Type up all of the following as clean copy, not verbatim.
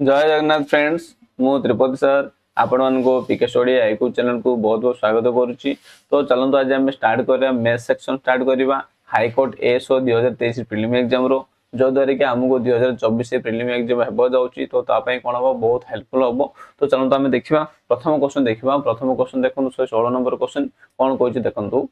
जय जगन्नाथ फ्रेंड्स मु त्रिपति सर आपण मानको पीके स्टडी यूट्यूब चैनल को बहुत बहुत स्वागत करुच्ची। तो चलते आज आम स्टार्ट करिया मैथ सेक्शन स्टार्ट करिया हाईकोर्ट एएसओ 2023 प्रीलिम एग्जाम रो जो द्वारा कि हमको 2024 प्रीलिम एग्जाम हेबो जाउची। तो तापई कोन हो बहुत हेल्पफुल हो। तो चलते आम देखिबा प्रथम क्वेश्चन देखिबा। प्रथम क्वेश्चन देखंतु 16 नंबर क्वेश्चन कोन कहूची देखंतु।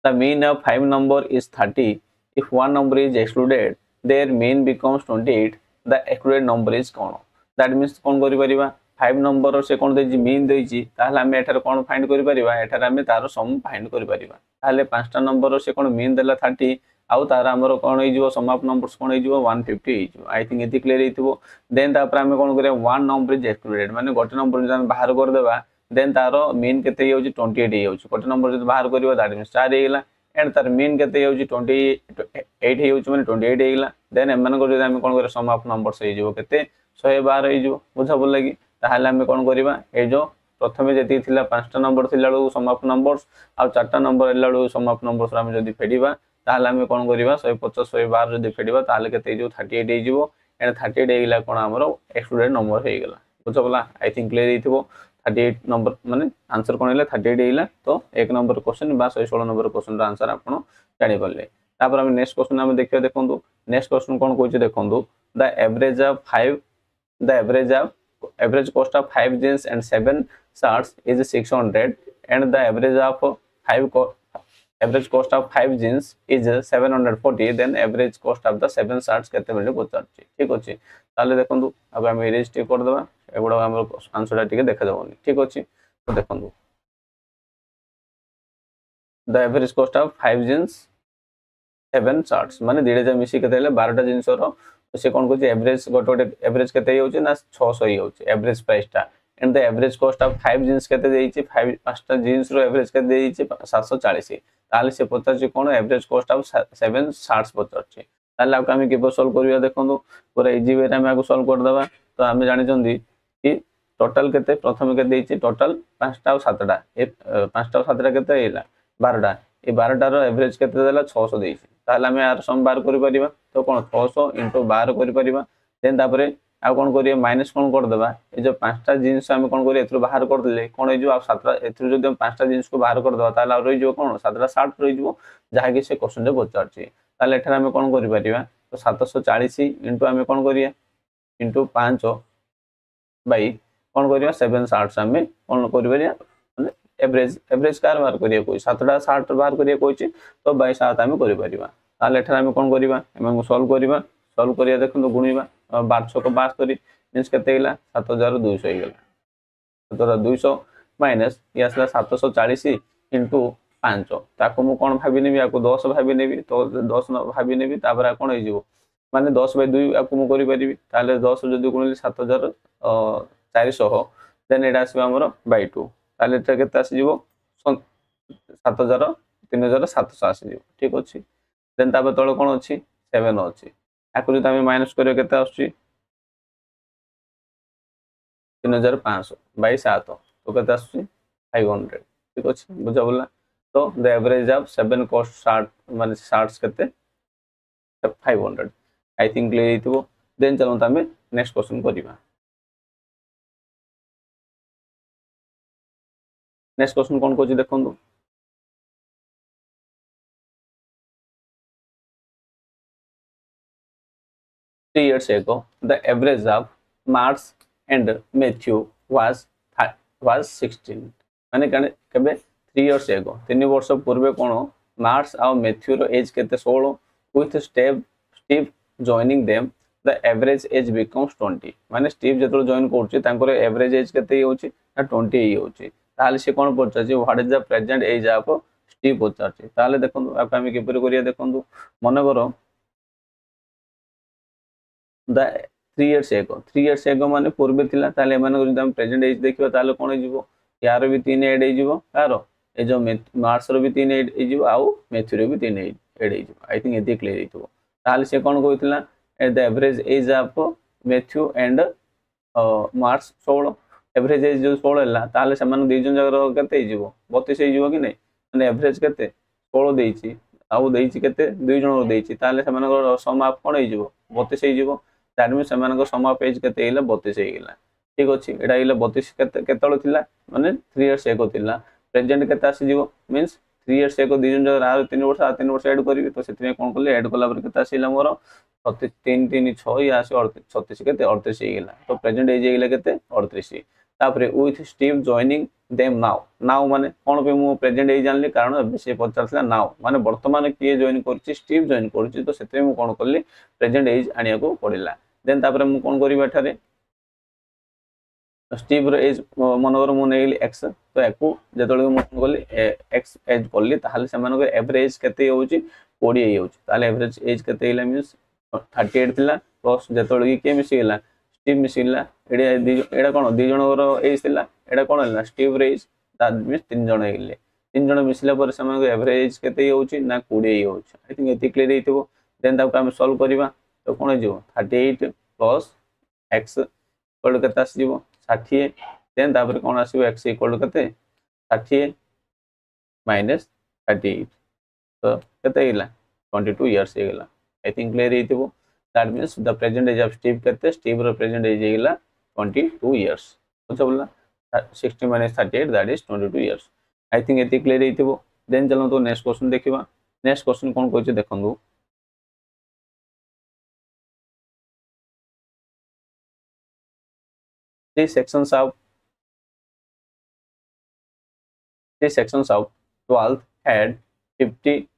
The mean of 5 number is 30. If one number is excluded, their mean becomes 28. The excluded number is कौन? That means कौन करि परिबा 5 नंबर से कौन देछि मीन देछि ताहले हम एठार कौन फाइंड करि परिबा एठार हम तार सम फाइंड करि परिबा। ताहले पांचटा नंबर से कौन मीन देला 30 आउ तार हमर कौन होई जिवो सम ऑफ नंबर्स कौन होई जिवो 150 होई जिवो। आई थिंक एति क्लियर हेतिबो। देन तापर हम कौन करिया वन नंबर इज एक्सक्लूडेड माने गोटे नंबर जे हम बाहर कर देबा देन तारो मीन केते होउची 28 होउची। गोटे नंबर जे बाहर करिवो दैट मींस 4 हेगला एंड तार मीन केते होउची 28 होउची माने 28 हेगला। देन एमन को जे हम कोन करे सम ऑफ नंबर्स हे जिवो केते 112 हे जिवो। बुझा बोल लागी ताहाले हम कोन करिबा ए जो प्रथमे जेति थिला पांचटा नंबर थिला लो सम ऑफ नंबर्स आ चारटा नंबर एला लो सम ऑफ नंबर्स हम जदी फेडिबा ताहाले हम कोन करिबा 150 112 जदी फेडिबा ताहाले केते जो 38 हे जिवो एंड 38 हेगला कोन हमरो एक्सक्लूडेड नंबर हे गेला। बुझा बोला आई थिंक क्लियर हेतिबो। 38 नंबर माने आंसर कोन हेला 38 हेला। तो एक नंबर क्वेश्चन बा 16 नंबर क्वेश्चन रा आंसर आपण जानि परले। तापर हम नेक्स्ट क्वेश्चन हम देखियो देखंतु। नेक्स्ट क्वेश्चन कोन कहूची देखंतु। The average cost of 5 jeans and 7 shirts is 600 and the average cost of 5 jeans is 740 then average cost of the 7 shirts केते मिले पचारची। ठीक अछि ताले देखंतु अब हम इरेज टे कर देबा एगुडा हमर आंसर टिके देखा जावनी। ठीक अछि तो देखंतु the average cost of 5 jeans 7 shirts माने दिडे जे मिसी केते ले 12 टा जिंस रो से कोन को एवरेज गोटे एवरेज केते होउची ना 600 ही होउची एवरेज प्राइस टा and the average cost of 5 jeans केते देइची 5 पांचटा जींस रो एवरेज केते देइची 740 ताले से पचारची कोन एवरेज कॉस्ट ऑफ 7 शार्ट्स पचारची। ताले आक हम केबो सॉल्व करिया देखंतु पूरा इजी वे रे हम आक सॉल्व कर दबा। तो हम जानि जंदी कि टोटल केते प्रथम के देइची टोटल पांचटा और सातटा ए पांचटा और सातटा केते हेला 12टा ए 12टा रो एवरेज केते देला 600 देइची। ताले हम यार सम बार करि परिबा तो कोन 600 * 12 करि परिबा। देन तापरे आ कोन करिया माइनस कोन कर देबा ए जो पांचटा जींस हम कोन करिया एथरो बाहर कर देले कोन हे जो आ सातटा एथरो जदि हम पांचटा जींस को बाहर कर देबा ताले आ रहि जो कोन सातटा 60 रहि जो जहा कि से क्वेश्चन जे पचारची। ताले एठरा हम कोन करि परिबा तो 740 * हम कोन करिया * 5 बाई कोन करिया 7 शार्ट्स हम कोन करि परिया माने एवरेज कार बाहर करिया कोइ सातटा 60 बाहर करिया कोइची तो बाई 7 हम करि परिबा। ताले एठरा हम कोन करिबा एमन सॉल्व करिया देखंतु गुणिबा 1200 को 72 मींस केते गेला 7200 हे गेला। 7200 माइनस ये आसला 740 * 5 ताको मु कोन भाबी नेबी आको 10 भाबी नेबी तो 10 भाबी नेबी तापर कोन हे जिवो माने 10/2 आको मु करि परिबी। ताले 10 जदि गुणिले 7400 देन एडा आसीबा हमर बाय 2 ताले एटा केते आसी जिवो 7000 3700 आसी जिवो। ठीक अछि देन तापर तळे कोन अछि 7 अछि आको जदि हम माइनस करियो केते आछी 3500 बाय 7 तो केते आछी 500। ठीक अछि बुझा बोलला। तो the average of 7 cost short माने शार्ट्स केते 500 आई थिंक क्लियर हितबो। देन चलो तमे नेक्स्ट क्वेश्चन करिबा। नेक्स्ट क्वेश्चन कोन कोची देखंतु। 3 years ago the average of March and Matthew was 16 माने कने केबे 3 years ago 3 वर्ष पूर्वे कोन मार्च आ मैथ्यू रो एज केते 16 with Steve joining them the average as becomes 20 माने स्टीव जेतो जॉइन करछि तांकर एवरेज एज केते होछि ना 20 ही होछि। ताले से कोन पचाछि what is the present age of Steve पचाछि। ताले देखंतु आप हम केपरि करिया देखंतु मन करो द 3 years ago माने पूर्वे थिला ताले माने जदि हम प्रेजेंट एज देखिबा ताले कोन हे जिवो यार भी 3 ऐड हे जिवो कारो ए जो मार्च रो भी 3 ऐड हे जिवो आउ मैथ्यू रो भी 3 ऐड हे जिवो। आई थिंक एते क्लियर हितबो। ताले से कोन कहथिला at the average age of Matthew and Mark 16 average age जो 16 हला ताले से मान दी जन जगर केते हे जिवो 32 हे जिवो कि नै माने एवरेज केते 16 देइची आउ देइची केते दुई जन देइची ताले से मान सम ऑफ कोन हे जिवो 32 हे जिवो। दैट मीन सेमानक सम ऑफ एज केते हेला 32 हेला ठीक अछि एटा हेला 32 केतळ थिला माने 3 इयर्स एको थिला प्रेजेंट केते आसी जीवो मींस 3 इयर्स एको दी जन जरा 3 वर्ष आ 3 वर्ष ऐड करिवि तो सेति कोन करले ऐड कला पर केते आसीला मोर 36 3 3 6 या 36 केते 38 हेला तो प्रेजेंट एज हेला केते 38 तापरे with Steve joining them now now माने कोन पे मु प्रेजेंट एज जानली कारण से पचारसला नाउ माने वर्तमान किए जॉइन करछि स्टीव जॉइन करछि तो सेते मु कोन करली प्रेजेंट एज आनिया को पड़िला देन तापरे मु कोन करिबा ठारे स्टीव रो एज मनोवर मु नेली x तो याकू जेतळे मु कोली x एज कोली ताहाले सेमानको एवरेज केते होउची 20 होउची ताले एवरेज एज केते हिला मींस 38 थिला प्लस जेतळे के मिसिला स्टीव मिसिला एडा कोन दी जनरो एज थिला एडा कोन हला स्टीव रो एज दैट मींस 3 जण हेले 3 जण मिसिला पर सेमानको एवरेज केते होउची ना 20 होउची आई थिंक एति क्लियर हेतिबो देन ताको हम सॉल्व करिवा तो कोन हे जो 38 प्लस x इक्वल केते आसीबो 60 देन तापर कोन आसीबो x इक्वल केते 60 माइनस 38 तो केते हिला 22 इयर्स हेगला आई थिंक क्लियर हेतिबो that means the present age of Steve केते स्टीव रो प्रेजेंट एज हेगला 22 इयर्स बुझ बोलला 60 minus 38 that is 22 years I think एति क्लियर हेतिबो देन चलो तो नेक्स्ट क्वेश्चन देखिबा नेक्स्ट क्वेश्चन कोन कहै छै देखंदु three sections of 12th had 50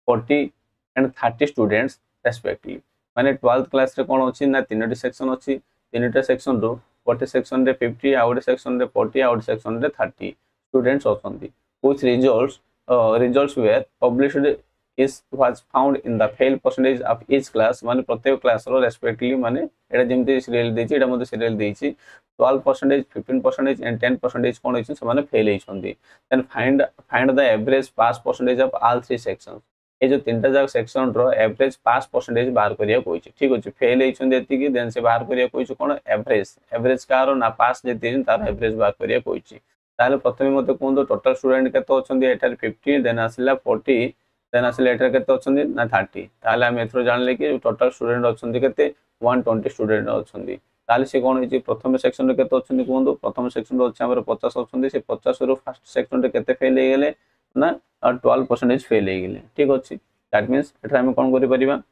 40 and 30 students respectively माने 12th क्लास रे कोन अछि ना तीनटी सेक्शन अछि तीनटा सेक्शन रो गोटे सेक्शन रे 50 आउट सेक्शन रे 40 आउट सेक्शन रे 30 स्टूडेंट्स अछंती which results were published is was found in the fail percentage of each class माने प्रत्येक क्लास रो रेस्पेक्टिवली माने एटा जेमते सीरियल देछि एटा मते सीरियल देछि 12% 15% and 10% कोन होइछ से माने फेल हेछंती then find the average pass percentage of all three sections ए जो तीनटा जाक सेक्शन रो एवरेज पास परसेंटेज बाहर करिया कोइछ ठीक अछि फेल हेछंती एति कि देन से बाहर करिया कोइछ कोन एवरेज कार ना पास जेति तार एवरेज बाहर करिया कोइछ ताले प्रथमे मते कोन दो टोटल स्टूडेंट केतो अछंती एटार 50 देन आसिला 40 देन आसिला एटार केतो अछंती ना 30 ताले हम एथरो जानले कि टोटल स्टूडेंट अछंती केते 120 स्टूडेंट अछंती ताले से कोन होइछि प्रथम सेक्शन रे केतो अछंती कोन दो प्रथम सेक्शन रो अछि हमर 50 अछंती से 50 रो फर्स्ट सेक्शन रे केते फेल हे गेले ना 12% फेल हे गेले ठीक अछि दैट मींस एटा हम कोन करि परिबा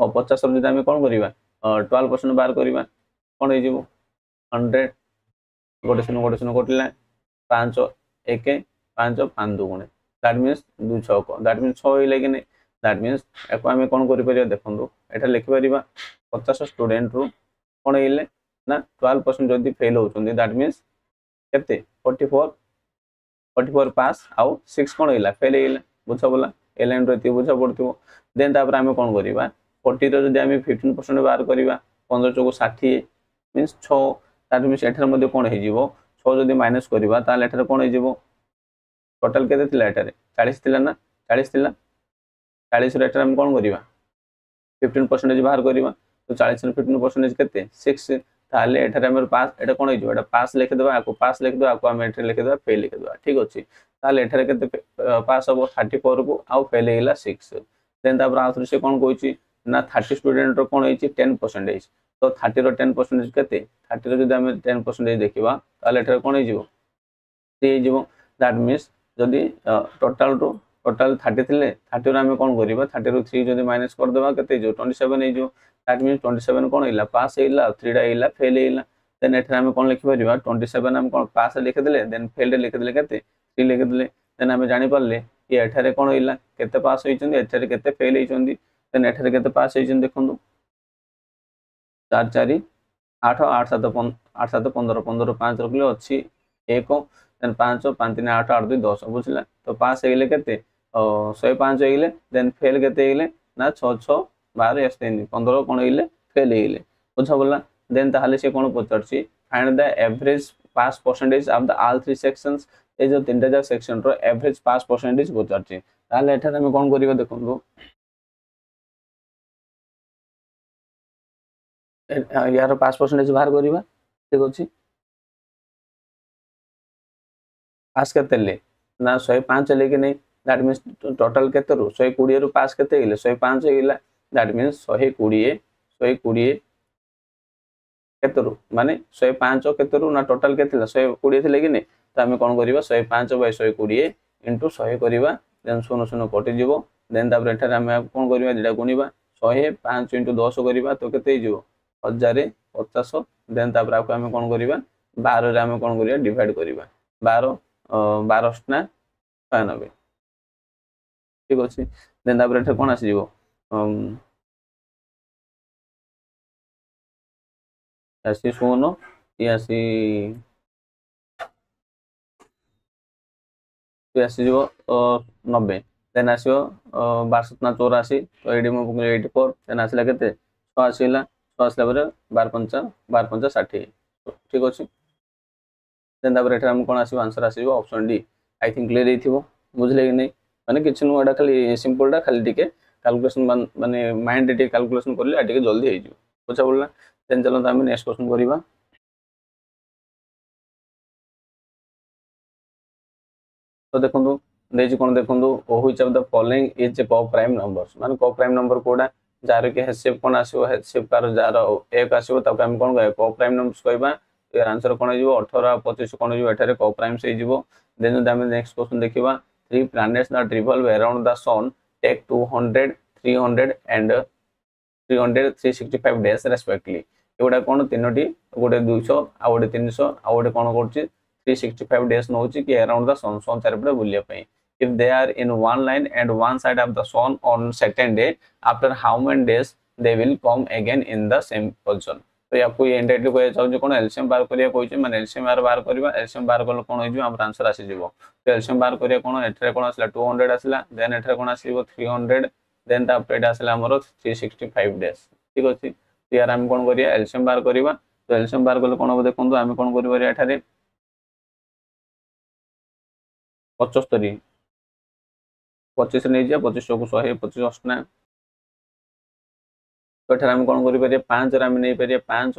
50 रो जदि हम कोन करिबा 12% बाहर करिबा कोन हे जिवो 100 गोटे सुनो कोटिला 5 1 5 5 2 गुणे दैट मींस 2 6 को दैट मींस 6 हे लेकिन दैट मींस एको हम कोन करि परिबा देखंदो एटा लिखि परिबा 50 स्टूडेंट रो कोन हेले ना 12% जदि फेल होचंदी दैट मींस केते 44 पास आउ 6 कोन हेला फेल हेला बुझा बोला ए लाइन रो ती बुझा पड़तिबो देन तापर हम कोन करिबा 40 रो जदि हम 15% बाहर करिबा 15 चौको 60 मींस 6 दैट मींस एठार मध्ये कोन हे जिवो 6 जदि माइनस करिबा ताले एठार कोन हे जिवो टोटल केते थिला एठारे 40 थिला ना 40 थिला 40 रो एठार हम कोन करिबा 15% बाहर करिबा तो 40 रो 15% केते 6 ताले एठारे हमर पास एटा कोन हे जिवो एटा पास लिख देबा आको पास लिख देबा आको हम एठारे लिख देबा फेल लिख देबा ठीक अछि ताले एठारे केते पास हो 34 को आउ फेल हेला 6 देन तापर आउथरे से कोन कहूची ना 30 स्टूडेंट रो कोन हेची 10% तो 30 रो 10% केते 30 रो जदि हम 10% देखिबा ताले एठारे कोन हे जिवो 3 हे जिवो दैट मींस जदि टोटल 30 थिले 30 रो हम कोन करिबा 30 रो 3 जदि माइनस कर देबा केते जो 27 हे जो दैट मींस 27 कोन हेला पास हेला 3 डा हेला फेल हेला देन एठारे हम कोन लिखि परिबा 27 हम कोन पास लिख देले देन फेल लिख देले केते 3 लिख देले देन हम जानि परले कि एठारे कोन हेला केते पास होइचंदी एठारे केते फेल होइचंदी देन एठारे केते पास होइचंदी देखंदु 4 4 8 8 7 15 15 5 रखले अछि 1 देन 5 5 3 8 8 2 10 बुझला तो पास हेले केते 105 हेले देन फेल केते हेले ना 6 6 12 8 15 कोन हेले फेल हेले बुझा बोलला देन ताहाले से कोन पचरछि find the average pass percentage of the all three sections ए जो तीनटा जा सेक्शन रो एवरेज पास परसेंटेज पचरछि ताहाले एठारे हम कोन करिबा देखंदो यार पास परसेंटेज बाहर करिबा ठीक अछि पास केते ले ना 105 ले कि नहीं दैट मींस टोटल केते रो 120 रो पास केते हेले 105 हेला दैट मीन्स 120 केतरु माने 105 केतरु ना टोटल के 120 थिले कि नहीं तो आम कौन करवा 105 बाय 120 इंटू 100 करवा देन 0 कटि जीवो देन तापर एठारे आम कौन करवा जेटा गुणिबा 105 इंटू 10 करवा तो केते जीवो 1050 देन तापर आपको आम कौन करवा 12 रे आम कौन करवा डिवाइड करवा 12 12 ना 96 ठीक अछि देन तापर एठा कोन आसी जीवो आसी 0 ये आसी आसी जीवो 90 देन आसीओ 12 ना 84 तो एडी मु 84 देन आसीला केते 6 आसीला 6 आसीला परे 12 5 60 ठीक अछि देन तापर एठा हम कोन आसीबो आंसर आसीबो option D I think clear हेथिबो बुझले कि नहीं माने किछ नु एडा खाली सिंपल डा खाली टिके कैलकुलेशन माने माइंड टिके कैलकुलेशन करले टिके जल्दी हे जिवो बुझा पड़ला देन चलो हम नेक्स्ट क्वेश्चन करिबा तो देखंतु देजी कोन देखंतु which of the following is a co-prime numbers माने को-प्राइम नंबर कोडा जार के हेसिप कोन आसीबो हेसिप कार जार एक आसीबो तब हम कोन कहै को-प्राइम नंबर्स कहबा यार आंसर कोन जिवो 18 25 कोन जिवो एठारे को-प्राइम से जिवो देन हम नेक्स्ट क्वेश्चन देखिबा three planets that revolve around the sun take 200 300 and 300 365 days respectively एगुडा कोन तीनोटी गोटे 200 आ गोटे 300 आ गोटे कोन करछि 365 days नौची कि अराउंड द सन सन चारिपटे बुलिया पई if they are in one line and one side of the sun on second day after how many days they will come again in the same position तो आपको ये इंडायरेक्टली कोइ चाहू कोन LCM बार करिया कोइ माने LCM बार करबा एलसीएम बार करले कोन होइजो हमर आंसर आसी जिवो तो एलसीएम बार करिया कोन एठरे कोन आसला 200 आसला देन एठरे कोन आसीबो 300 देन ता पेड आसला हमर 365 days ठीक अछि तो यार हम कोन करिया एलसीएम बार करबा तो एलसीएम बार करले कोन हो देखंतु हम कोन करबा एठारे 75 25 नहीं जा 25 को 100 25 अष्टना तो एठार हम कोन करि परिया 5 रे हम नै परिया 5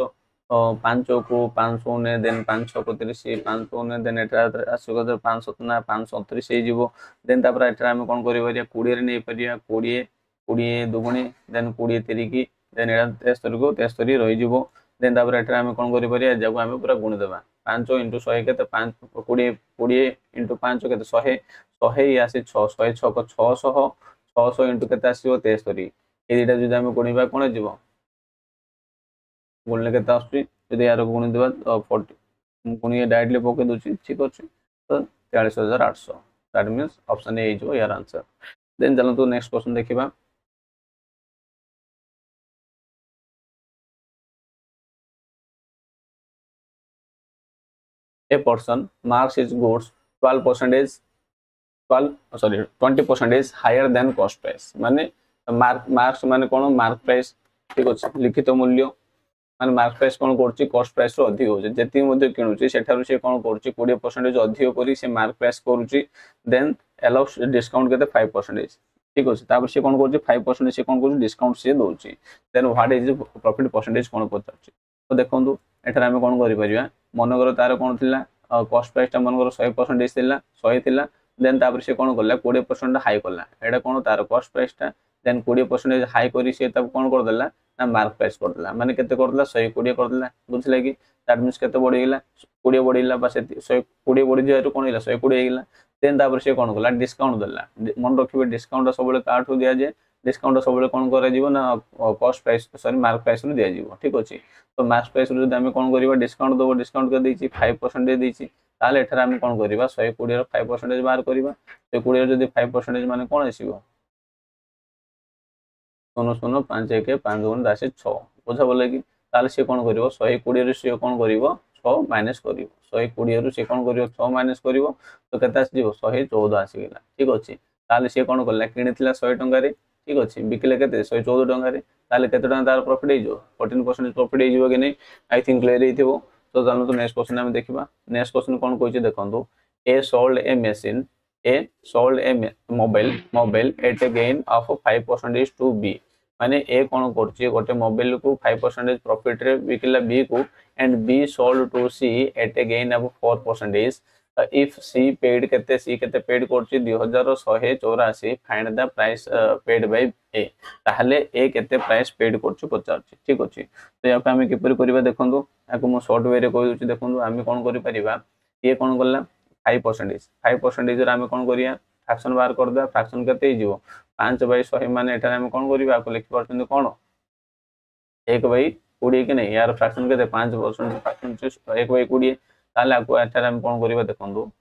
5 को 500 ने देन 5 को 30 500 ने देन एठार आसो 500 ना 530 हे जीवो देन तापर एठार हम कोन करि परिया 20 रे नै परिया 20 20 दुगुणी देन 20 तिरिकी देन एटा 73 को 73 रहि जीवो देन तापर एठार हम कोन करि परिया जाको हम पूरा गुणी देबा 5 * 100 केते 5 20 20 * 5 केते 100 100 आसी 6 106 को 600 600 * केते आसीबो 73 ए दिटा जदि हम गुणीबा कोन जीवो गुणले केते आसी जदि यार गुणी देबा 40 गुणी डायरेक्टली पके दोची ठीक अछि तो 43800 दैट मींस ऑप्शन ए जो यार आंसर देन चलो तो नेक्स्ट क्वेश्चन देखिबा a person marks his goods 20% higher than cost price माने मार्क्स माने कोन मार्क प्राइस ठीक अछि लिखित मूल्य माने मार्क प्राइस कोन करछि कॉस्ट प्राइस रो अधिक होजे जेति मध्ये किनुछि सेठारु से कोन करछि 20% अधिक करी से मार्क प्राइस करूछि देन अलाउस डिस्काउंट केते 5% ठीक अछि तापर से कोन करछि 5% से कोन करछि डिस्काउंट से दोछि then what is profit percentage कोन पचाछि तो देखंतु एठार हम कोन करि परिया मनगर तार कोन थिला कॉस्ट प्राइस ता मनगर 100% थिला 100 थिला देन तापर से कोन करला 20% हाई करला एडा कोन तार कॉस्ट प्राइस ता देन 20% हाई करी से तब कोन कर देला ना मार्क प्राइस कर देला माने केते कर देला 120 कर देला बुझले कि दैट मींस केते बढ़ी गेला 20 बढ़ीला बस 120 बढ़ी जेतु कोन हिला 120 हेला देन तापर से कोन करला डिस्काउंट देला मन रखिबे डिस्काउंट सबले कार्ड हो दिया जे डिस्काउंट सबले कोन करे जीवो ना cost price sorry mark price नु दिया जीवो ठीक अछि तो मार्क प्राइस नु जदि हम कोन करिबा डिस्काउंट दबो डिस्काउंट कर देछि 5% दे देछि ताले एठार हम कोन करिबा 120 रो 5% बाहर करिबा 120 रो जदि 5% माने कोन आसीबो 0 5 1 5 2 10 6 बुझा बोले कि ताले से कोन करिवो 120 रो से कोन करिवो 6 माइनस करिवो 120 रो से कोन करिवो 6 माइनस करिवो तो केते आसीबो 114 आसी गेला ठीक अछि ताले से कोन करला किनिथिला 100 टंका रे ठीक अछि बिकले केते 114 टंका रे ताले केते टंका तार प्रॉफिट हे जो 14% प्रॉफिट हे जो कि नहीं आई थिंक क्लियर हेथिबो तो जानो तो नेक्स्ट क्वेश्चन हम देखिबा नेक्स्ट क्वेश्चन कोन कहै छै देखंतु ए sold A machine A sold a mobile at a gain of 5% to B माने A कोन करछि गोटे मोबाइल को 5% प्रॉफिट रे बिकला B को and B sold to C at a gain of 4% if C paid केते सी केते पेड करछि 2184 find the price paid by A ताहले ए केते प्राइस पेड करछु पचारछि ठीक अछि तो या हम किपर करबा देखंतु याको मो शॉर्ट वे रे कहि दोछि देखंतु हम कोन करि परिबा ये कोन करला 5% रे हम कोन करिया फ्रैक्शन बाहर कर दे फ्रैक्शन केते ही जीवो 5/100 माने एटा हम कोन करिबा को लिखि परछन कोन 1/20 कि नहीं यार फ्रैक्शन केते 5% फ्रैक्शन 1/20 ताले आपको एटा हम कोन करिबा देखंतु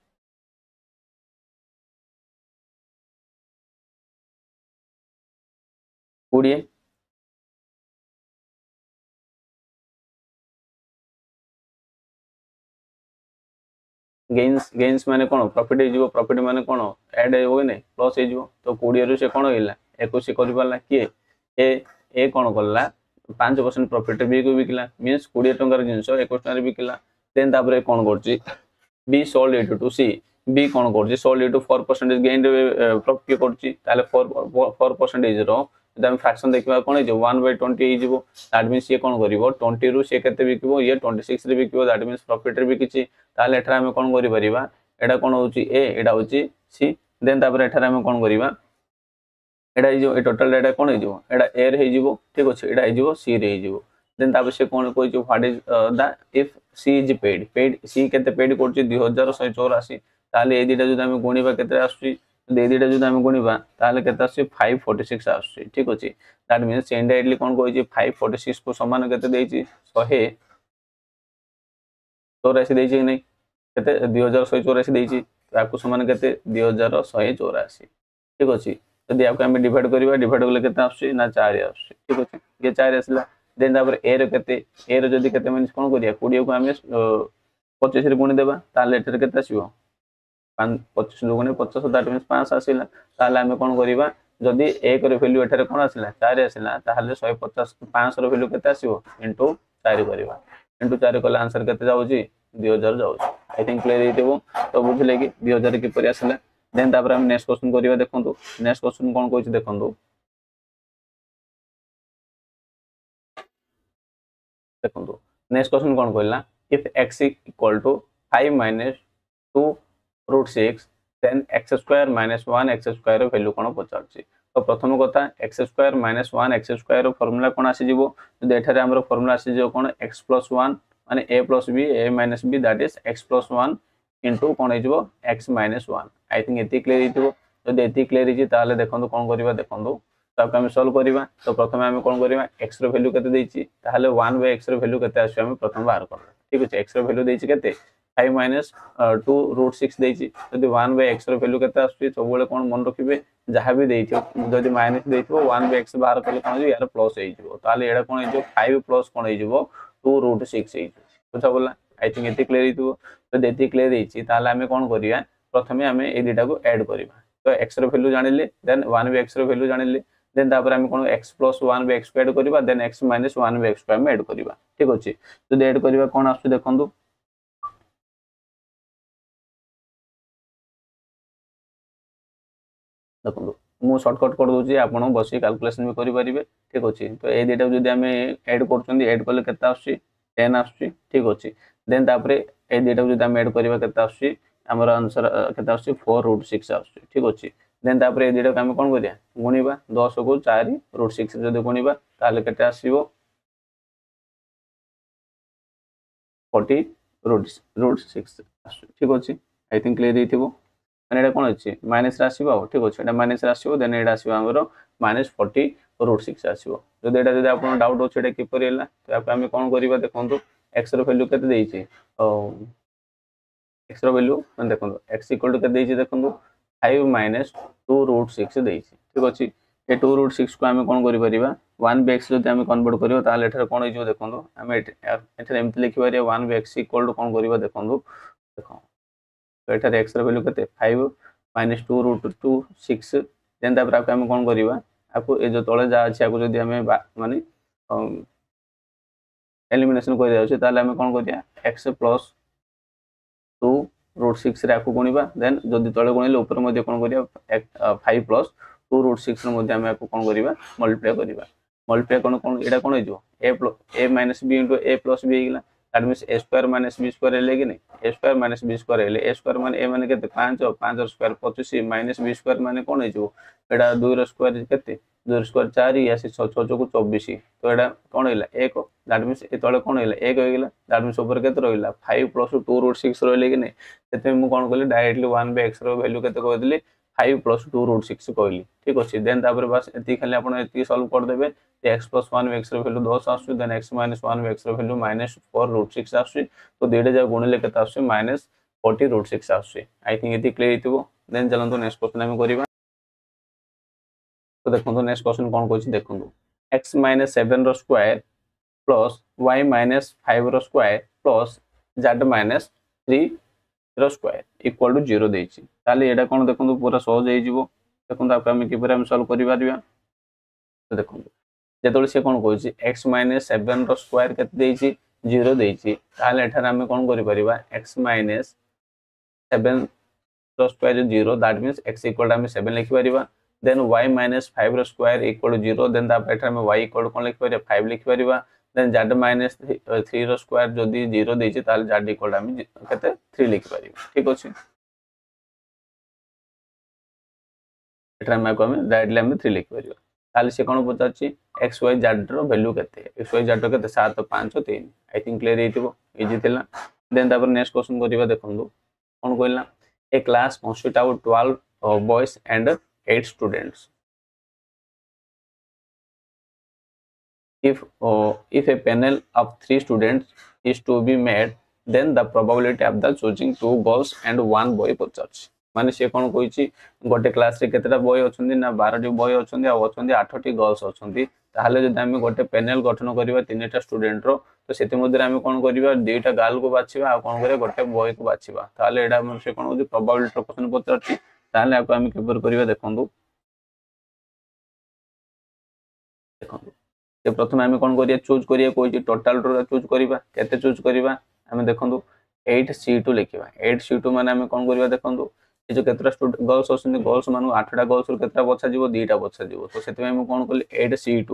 20 गेन्स माने कोन प्रॉफिट हे जीवो प्रॉफिट माने कोन ऐड हे होय नै प्लस हे जीवो तो 20 रु से कोन होइला 21 करि परला के ए कोन करला 5% प्रॉफिट बी को बिकला मींस 20 टंका रे जिंसो 21 टंका रे बिकला देन तापरे कोन करछि B sold it to C B कोन करछि सोल्ड इट टू 4% गेन रे प्रॉफिट करछि ताले 4% रो जब फ्रैक्शन देखबा कोन हे जो 1/20 हे जीवो दैट मींस ये कोन करिवो 20 रु से केते बिकबो ये 26 रे बिकबो दैट मींस प्रॉफिट रे बिकिछि ताले एठरा हम कोन करि परिबा एडा कोन होछि ए एडा होछि सी देन तापर एठरा हम कोन करिबा एडा हे जो ए टोटल डाटा कोन हे जो एडा ए रे हे जीवो ठीक अछि एडा हे जीवो सी रे हे जीवो देन तापर से कोन कोइ जो what is the if C is paid C केते पेड करछि 2184 ताले ए दिटा जो हम गुणीबा केते आसुछि दे दिटा जो हम गुणीबा ताले केते आसुछि 546 आसुछि ठीक अछि दैट मींस इनडायरेक्टली कोन कोइ 546 को समान केते देछि 184 देछि नै केते 2184 देछि ताकू समान केते 2184 ठीक अछि यदि आपको हम डिवाइड करले केते आसुछि ना 4 आसुछि ठीक अछि ये 4 आसला देन तापर ए रो जदी केते मींस कोन करिया 20 को हम 25 रे गुणी देबा ताले एटर केते आसीबो 25 गुणे 50 दैट मींस 5 आसीला ताले हम कोन करिबा जदी 1 रो वैल्यू एठारे कोन आसीला 4 आसीला ताले 150 500 रो वैल्यू केते आसीबो इनटू 4 करिबा इनटू 4 कले आंसर केते जाउची 2000 जाउची आई थिंक क्लियर हेतिबो तो बुझले कि 2000 कि परि आसीला देन तापर हम नेक्स्ट क्वेश्चन करिबा देखंतु नेक्स्ट क्वेश्चन कोन कहै छै देखंतु नेक्स्ट क्वेश्चन कोन कहला if x equal to 5 minus 2 root 6 then x square minus 1 x square row value कोन पचारछि तो प्रथम कथा x square minus 1 x square रो फार्मूला कोन आसी जिवो जदि एठारे हमरो फार्मूला आसी जो कोन x plus 1 माने a plus b a minus b that is x plus 1 into कोन हे जिवो x minus 1 आई थिंक एति क्लियर हितबो जदि एति क्लियर हिछि ताले देखंतु कोन करिबा देखंतु तब हम सॉल्व करिबा तो प्रथम हम कोन करिबा x रो वैल्यू केते देछि ताले 1/x रो वैल्यू केते आसी हम प्रथम बाहर करबा ठीक अछि x रो वैल्यू देछि केते 5 minus 2 root 6 देछि जदि 1/x रो वैल्यू केते आसी सब बेले कोन मन रखिबे जहा भी देइथियो जदि माइनस देइथियो 1/x बाहर करले कोन हो यार प्लस हे जिवो ताले एडा कोन हे जो 5 प्लस कोन हे जिवो 2 root 6 हे बुझा बोला आई थिंक एति क्लियर हितबो तो एति क्लियर हेछि ताले हम कोन करिया प्रथमे हम ए डेटा को ऐड करिबा तो x रो वैल्यू जानिले देन 1/x रो वैल्यू जानिले देन तापर हम कोन x plus 1/x को ऐड करिबा देन x minus 1/x को हम ऐड करिबा ठीक अछि तो ऐड करिबा कोन आसु देखंतु देखंतु मु शॉर्टकट कर दोछि आपण बसी कैलकुलेशन भी करि परिबे ठीक अछि तो ए डेटा जदि हम ऐड करछन्ती ऐड करले केता आसु 10 आसु ठीक अछि देन तापर ए डेटा जदि हम ऐड करिबा केता आसु हमर आंसर केता आसु 4 root 6 आसु ठीक अछि देन तापर ए डेटा हम कोन करिया गुणीबा 10 को 4 root 6 जदि गुणीबा ताले केते आसीबो 40 root 6 आसु ठीक अछि आई थिंक क्लियर हिथिबो माने एटा कोन अछि माइनस रा आसीबो ठीक अछि एटा माइनस रा आसीबो देन एटा आसीबो हमरो -40 root 6 आसीबो जदि एटा जदि आपन डाउट अछि एटा कि परिला तो हम कोन करिबा देखंतु x रो वैल्यू केते देइछि x रो वैल्यू मन देखंतु x इक्वल टू केते देइछि देखंतु 5 minus 2 root 6 देइछि ठीक अछि ए 2 root 6 को हम कोन करि परिबा 1/x जदि हम कन्वर्ट करियो ताले एठर कोन हिजो देखंतु हम एठर एम्ति लिखि परिया 1/x इक्वल टू कोन करिबा देखंतु देखो तो एठर x रो वैल्यू केते 5 minus 2 root 2 6 देन तापर हम कोन करिबा आपको ए जो तळे जा अछि आपको जदि हम माने एलिमिनेशन कर दिया ताले हम कोन करिया x plus 2 root 6 रे आपको गुणीबा देन जदि तळे गुणिले ऊपर मध्ये कोन करिया 5 plus 2 root 6 रे मध्ये हम आपको कोन करिबा मल्टीप्लाई करिबा कोन एडा कोन हिजो a minus b into a plus b हेगिला that means A square minus B square हेले कि नहीं A square minus B square हेले ए स्क्वायर माने ए माने केते 5 5 र स्क्वायर 25 माइनस बी स्क्वायर माने कोन हे जो एडा 2 र स्क्वायर केते 2 र स्क्वायर 4 या 6 6 को 24 तो एडा कोन हेला 1 दैट मीन्स ए तळे कोन हेला 1 हो गेला दैट मीन्स ऊपर केते रहिला 5 + 2 रूट 6 रहले कि नहीं सेते मु कोन कहली डायरेक्टली 1 / x रो वैल्यू केते कह दिली 5 + 2 रूट 6 कहली ठीक अछि देन तापर बस एती खाली आपण एती सॉल्व कर देबे x + 1 x रो वैल्यू 10 आसु देन x - 1 x रो वैल्यू -4 रूट 6 आसु तो देडे जा गुणले केते आसु -40 रूट 6 आसु आई थिंक एती क्लियर हितबो देन चलंतु नेक्स्ट क्वेश्चन हम करिबा तो देखंतु नेक्स्ट क्वेश्चन कोन कहछि देखंतु x - 7 रो स्क्वायर प्लस y - 5 रो स्क्वायर प्लस z - 3 रो स्क्वायर इक्वल टू 0 देछि ताले एटा कोन देखंतु पूरा सहज हे जिवो देखंतु आप हम किपर हम सॉल्व करि पारिबा तो देखंतु जेतोले से कोन कहछि x - 7 रो स्क्वायर केते देछि 0 देछि ताले एठार हम कोन करि परिबा x - 7 रो square 0 that means x equal to हम 7 लिखि परिबा देन y - 5 रो स्क्वायर इक्वल टू 0 देन ता एठार हम y इक्वल टू कोन लिखि परिबा 5 लिखि परिबा देन z - 3 रो स्क्वायर जदी 0 देछि ताले z इक्वल टू हम केते 3 लिखि परिबा ठीक अछि एठार हम डायरेक्टली हम 3 लिखि परिबा ताले से कोन पचाछि x y z रो वैल्यू केते x y z रो केते 7 5 3 आई थिंक क्लियर हेतिबो इजी थिला देन तापर नेक्स्ट क्वेश्चन करिबा देखंतु कोन कहला a class consist out 12 boys and 8 students if a panel of 3 students is to be made then the probability of the choosing 2 girls and 1 boy पचाछि माने से कोन कहिछि गोटे क्लास रे केतेटा बॉय अछंदी ना 12 टी बॉय अछंदी आ अछंदी 8 T girls अछंदी ताहाले जदि हम गोटे panel गठन करिबा तीनटा स्टूडेंट रो तो सेति मध्ये हम कोन करिबा दुईटा गर्ल को बाछिबा आ कोन करिबा गोटे बॉय को बाछिबा ताहाले एडा हम से कोन होछि प्रोबेबिलिटी रो क्वेश्चन पचाछि ताहाले आपको हम केबर करिबा देखंतु देखंतु ते प्रथम हम कोन करिया चूज करिया कोइ टोटल रो चूज करिबा केते चूज करिबा हम देखंतु 8c2 लिखिबा 8c2 माने हम कोन करिबा देखंतु ए जो केतरा स्टूडेंट गर्ल्स अछन गर्ल्स मानु 8टा गर्ल्स रो केतरा बछा जिवो 2टा बछा जिवो तो सेते हम कोन करली 8c2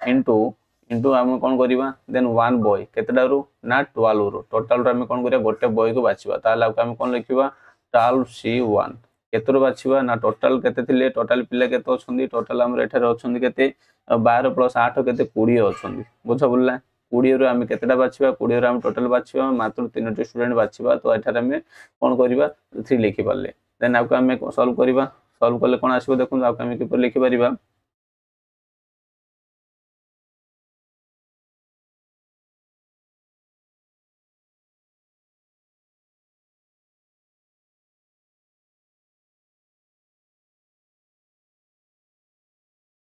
इनटू हम कोन करिबा देन 1 बॉय केतडा रो ना 12 रो टोटल रो हम कोन करिया गोटे बॉय को बाछिबा ताला हम कोन लिखिबा 12c1 केतरो बाछिबा ना टोटल केते थिले टोटल पिला केते अछंदी टोटल हमर एठारे अछंदी केते 12 + 8 केते 20 अछंदी बुझा बोलला 20 रो हम केतेटा बाछिबा 20 रो हम टोटल बाछिबा मात्र 3टी स्टूडेंट बाछिबा तो एठारे हम कोन करिबा 3 लिखि परले देन आपको हम सॉल्व करिबा सॉल्व करले कोन आसीबो देखु आपको हम किपर लिखि परिबा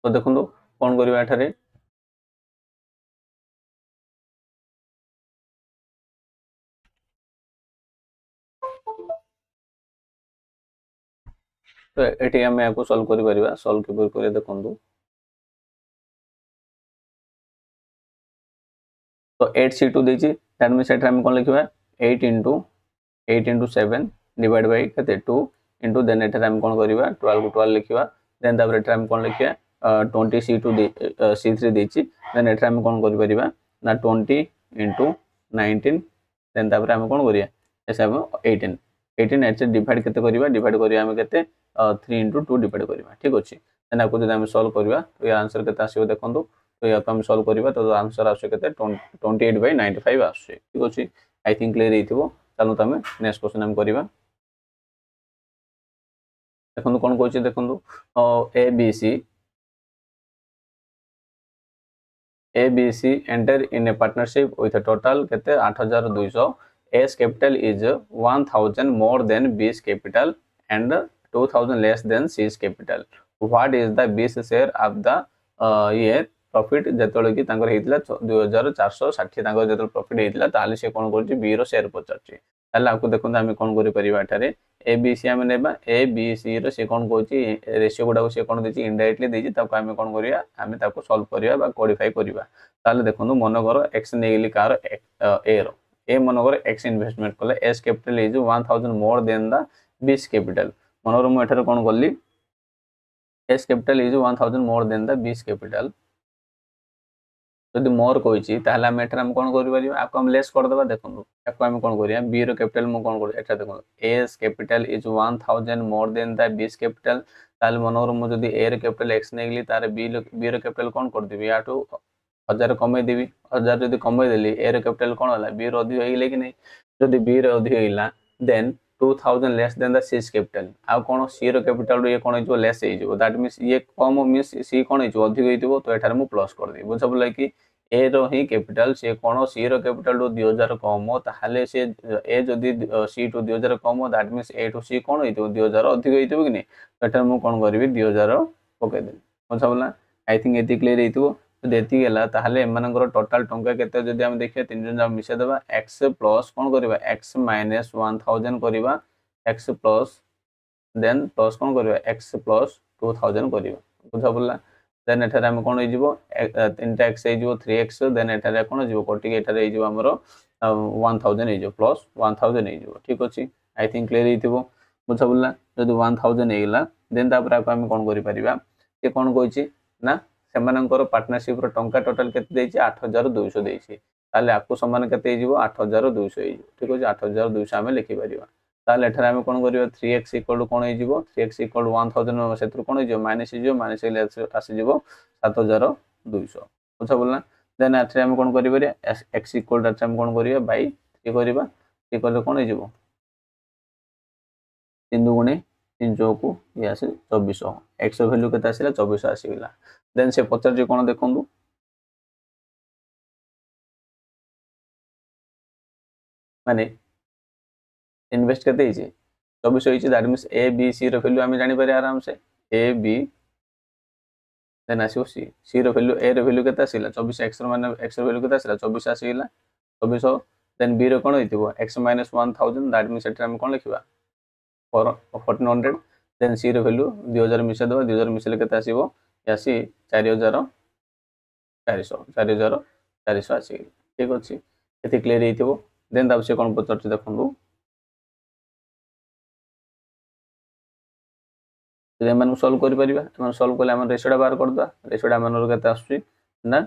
तो देखंतु कोन करिबा एठारे तो एठी हम याको सॉल्व करि परिबा सॉल्व किपर करे देखंतु तो 8c2 देछि दैट मींस एठा हम कोन लिखिबा 8 * 7 डिवाइड बाय केते 2 इनटू देन एठा हम कोन करिबा 12 को 12 लिखिबा देन तापर एठा हम कोन लिखिया 20c2 c3 देछि देन एठा हम कोन करि परिबा ना 20 * 19 देन तापर हम कोन करिया ऐसे हम 18 एट से डिवाइड केते करिबा डिवाइड करिया हम केते 3 * 2 डिवाइड करिबा ठीक अछि देन आपको जदि हम सॉल्व करिबा तो या आंसर केते आसीबो देखंतु तो या हम सॉल्व करिबा तो आंसर आसे केते 28/95 आसे ठीक अछि आई थिंक क्लियर हेतिबो चलो तमे नेक्स्ट क्वेश्चन हम करिबा देखंतु कोन कहछि देखंतु ABC enter in a partnership with a total केते 8200 A's capital is 1000 more than B's capital and 2000 less than C's capital what is the B's share of the year profit जेतले कि तांकर हेतिला 2460 तांकर जेतले profit हेतिला ताले से कोन करछि बी रो share पचाछि ताले आपको देखन हम कोन करि परिबा एठारे एबीसी हम नेबा एबीसी रो से कोन कहछि रेशियो गुडा से कोन देछि इनडायरेक्टली देछि ताको हम कोन करिया हम ताको सॉल्व करिया बा कोडिफाई करिबा ताले देखन मन कर एक्स नेगली कार ए रो ए मन कर एक्स इन्वेस्टमेंट कले S capital is 1000 more than the बीस कैपिटल मन कर मु एठारे कोन करली S capital is 1000 more than the बीस कैपिटल जदि मोर कही ताहले आम एठार आम कौन कर आपको हम लेस करदे देखो आपको आम कौन करिया बी रो कैपिटल मु कौन कर एटा देखो S capital is 1000 more than the बीस कैपिटल ताहले मनोर मु जदि ए रो कैपिटल एक्स नेगली तारे बी रो कैपिटल कौन कर देबी याटू 1000 कमे देबी 1000 जदि कमे देली ए रो कैपिटल कौन होला बी रो अधिक होइले कि नहीं जदि बी रो अधिक होइला then 2000 less than the C's capital आ कोन सी रो कैपिटल ये कोन जो लेस हे जो दैट मींस ये कम मींस सी कोन हे जो अधिक हेतिबो तो एठार मु प्लस कर दे बुझा पड़ला कि ए रो ही कैपिटल से कोन सी रो कैपिटल टू 2000 कम हो ताहाले से ए जदि सी टू 2000 कम हो दैट मींस ए टू सी कोन हेतिबो 2000 अधिक हेतिबो कि नहीं तो एठार मु कोन करबी 2000 पके दे बुझा पड़ला आई थिंक एति क्लियर हेतिबो देती गेला ताहाले एमानकर टोटल टंका केते जदि हम देखिया तीन जन जा मिसे देबा x प्लस कोन करबा x माइनस 1000 करबा x प्लस देन प्लस कोन करबा x प्लस 2000 करबा बुझा पड़ला देन एठारे हम कोन होइजिवो तीनटा x होइजिवो 3x देन एठारे कोन होइजिवो कोटि एठारे होइजिवो हमरो 1000 होइजिवो प्लस 1000 होइजिवो ठीक अछि आई थिंक क्लियर हेतिबो बुझा पड़ला जदि 1000 हेइला देन तापर आपको हम कोन करि परिबा से कोन कहिछि ना सेमानकर पार्टनरशिप रो टंका टोटल केते देछि 8200 देछि ताले आपको समान केते हेजिवो 8200 हेजिवो ठीक अछि 8200 हमें लिखि परिबा ताले एठारे हम कोन करिवो 3x इक्वल टू कोन हेजिवो 3x इक्वल 1000 सेत्रु कोन हेजिवो माइनस हेजिवो माइनस हेले आसीजिवो 7200 बुझा बोलना देन एठारे हम कोन करि परिया x इक्वल टू हम कोन करिया बाय 3 करिबा 3 करले कोन हेजिवो 3 दुगुणे 3 चौकु ये आसे 2400 x वैल्यू केते आसीला 2400 आसीला देन से पचार जे कोन देखंदु माने इन्वेस्ट केते हिचे 2400 हिचे that means A B C रो वैल्यू हम जानि पारे आराम से ए बी देन आसीओ सी सी रो वैल्यू ए रो वैल्यू केते आसीला 24 x रो माने x रो वैल्यू केते आसीला 24 आसीला 2400 देन बी रो कोन होइतिबो x माइनस 1000 दैट मींस एटा हम कोन लिखिबा 1400 देन सी रो वैल्यू 2000 मिसा दबा 2000 मिसले केते आसीबो यासी 4400 आसी ठीक अछि एति क्लियर हेतिबो देन ताप से कोन पचरछ देखंदु जे मन सॉल्व करि परिबा मन सॉल्व करले हम रेशियोडा बाहर कर दबा रेशियोडा मनर केते आसी ना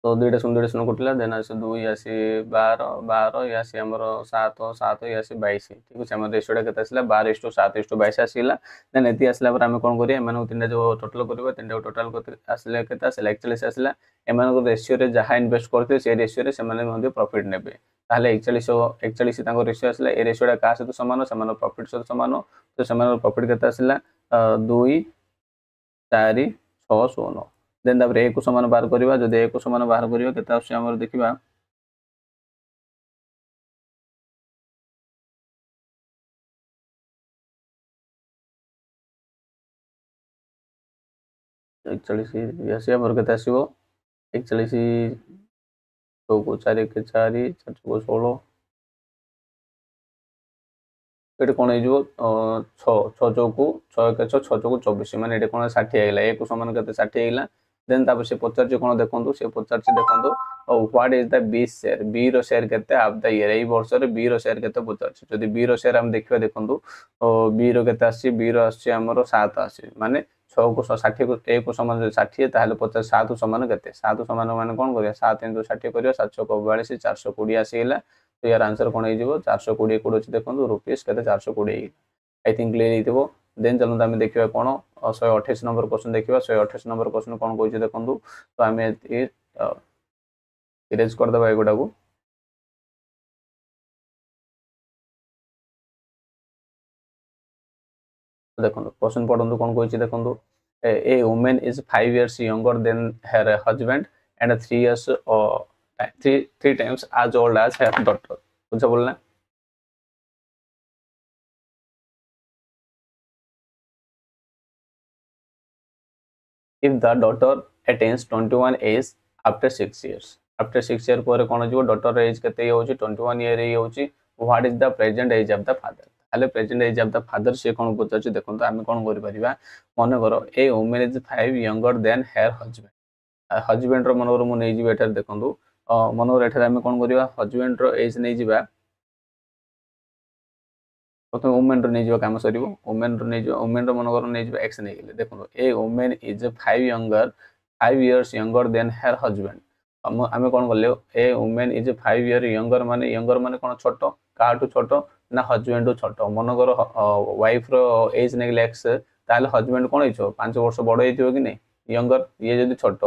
तो दुईटा शून्य कटिला देन आसे 2 आसी 12 12 आसी हमर 7 7 आसी 22 ठीक अछि हमर रेशियोडा केते आसीला 12:7:22 आसीला देन एति आसीला पर हम कोन करिया एमानो तीनटा जो टोटल करबा तीनटा टोटल करते आसीला केते आसीला 41 आसीला एमानो रेशियो रे जहा इन्वेस्ट करते से रेशियो रे सेमाने मध्ये प्रॉफिट नेबे ताले 41 तांको रेशियो आसीला ए रेशियोडा का से तो समान समान प्रॉफिट से समान तो समान प्रॉफिट केते आसीला 2 4 6 16 देन तापर ए को समान बाहर करबा जदि ए को समान बाहर करबा केते आसी हमर देखिबा एकचालीस आसी हमर केते आसीबो 41 को 4 के 4 4 को 16 एटे कोन हेजो 6 6 चौकु 6 के 6 6 चौकु 24 माने एटे कोन 60 आइला ए को समान केते 60 आइला देन तापर से 50 जे कोन देखंतु से 50 जे देखंतु what is the B share B रो शेयर केते ऑफ द ईयर एई वर्ष रे बी रो शेयर केते 50 जदि बी रो शेयर हम देखिबा देखंतु बी रो केते आसी बी रो आसी हमरो 7 आसी माने 6 को 60 को ए को समान 60 ताहले 50 7 को समान केते 7 समान माने कोन करिया 7 * 60 करिया 742 420 आसीला तो यार आंसर कोन हे जिवो 420 कोड अछि देखंतु रुपीस केते 420 आई थिंक क्लियर हेतिबो देन चलु हम देखिबा कोन 128 नंबर क्वेश्चन देखिबा 128 नंबर क्वेश्चन कोन कहै छै देखंतु तो हम ए इरेज कर दबा एगोडा को देखंतु क्वेश्चन पढंतु कोन कहै छै देखंतु a woman is 5 years younger than her husband and 3 years or three times as old as her daughter बुझा बोलना if the daughter attains 21 age after 6 years after 6 year पर कोन जिवो daughter age केते होची 21 year रे होची what is the present age of the father ताले present age of the father से कोन पचाछि देखन तो हम कोन करि परिबा मन करो a women is 5 younger than her husband husband रो मनोर मु नै जिबे एठार देखंतु मनोर एठार हम कोन करिबा हस्बैंड रो एज नै जिबा प्रथम वुमेन रो नहीं काम सर वुमेन रो नहीं वुमेन रो मनकर नहीं एक्स नहीं गले देखो a women is 5 years younger than her husband आम कौन कले a women is 5 year younger माने कौन छोट काठू छोट ना हजबैंड छोट मनकर वाइफ रो एज नहीं एक्स ताले हजबैंड कौन हो 5 वर्ष बड़ हो कि नहीं यंगर ये जब छोट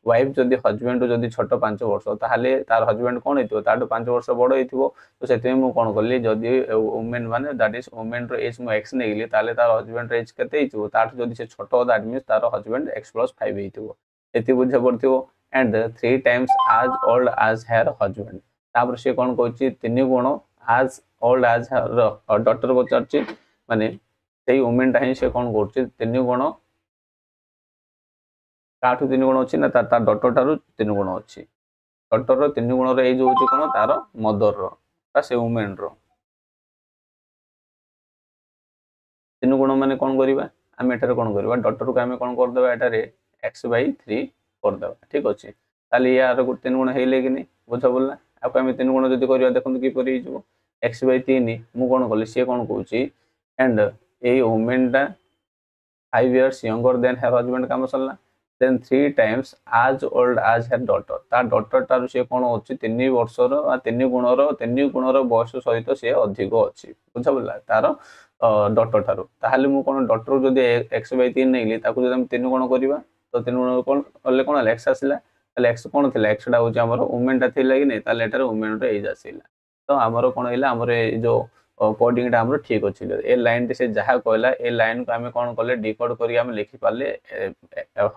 वाइफ जदि हजबैंड जदि छोट 5 वर्ष ताहले तार हजबैंड कौन हो 5 वर्ष बड़ हो तो से मुझे कौन कली जदि वुमेन माने दैट इज वुमेन रो एज मु एक्स नहीं ताले तार हजबैंड एज केते हो ताठ जदि से छोट दैट मीन्स तार हजबैंड x+5 हो एति बुझे पड़थिबो and 3 times as old as her husband तापर से कौन कहछि 3 गुण as old as her daughter पचारछि माने सेही वुमेन टा ही से कौन करछि 3 गुण काठू 3 गुण अच्छी ना तार डॉटर ठारू 3 गुण अच्छी डॉटर रो 3 गुण रो एज होछि कोन तार मदर रो ता से वुमेन रो 3 गुण माने कौन करबा आम एटारे कौन करबा डॉटर को आम कौन कर देबा एटारे x/3 कर देबा ठीक अछि ताली यार 3 गुण हेले कि नहीं बुझ बोलला आपको आम 3 गुण जदि करबा देखंतु कि परि हिजो x/3 मु कौन कली से कौन कहउछि एंड ए वुमेन टा 5 years younger than her husband काम सरला then 3 times as old as her daughter ता डॉटर तारु से कोन अछि 3 वर्षर आ 3 गुणर बयस सहित से अधिक अछि बुझा बोला तार डॉटर तारु ताहाले मु कोन डॉटर जदी x/3 नेली ताकू जदी हम 3 गुण करबा तो 3 गुण कोन करले कोन x आसिला ताले x कोन थिला x टा होछि हमर वुमेन टा थिला कि नै ताले एटार वुमेन रो एज आसिला तो हमर कोन हैला हमर जो कोडिंग टा हमर ठीक अछि ए लाइन से जहा कहला ए लाइन को हमें कोन करले डिकोड करी हम लिखि पाले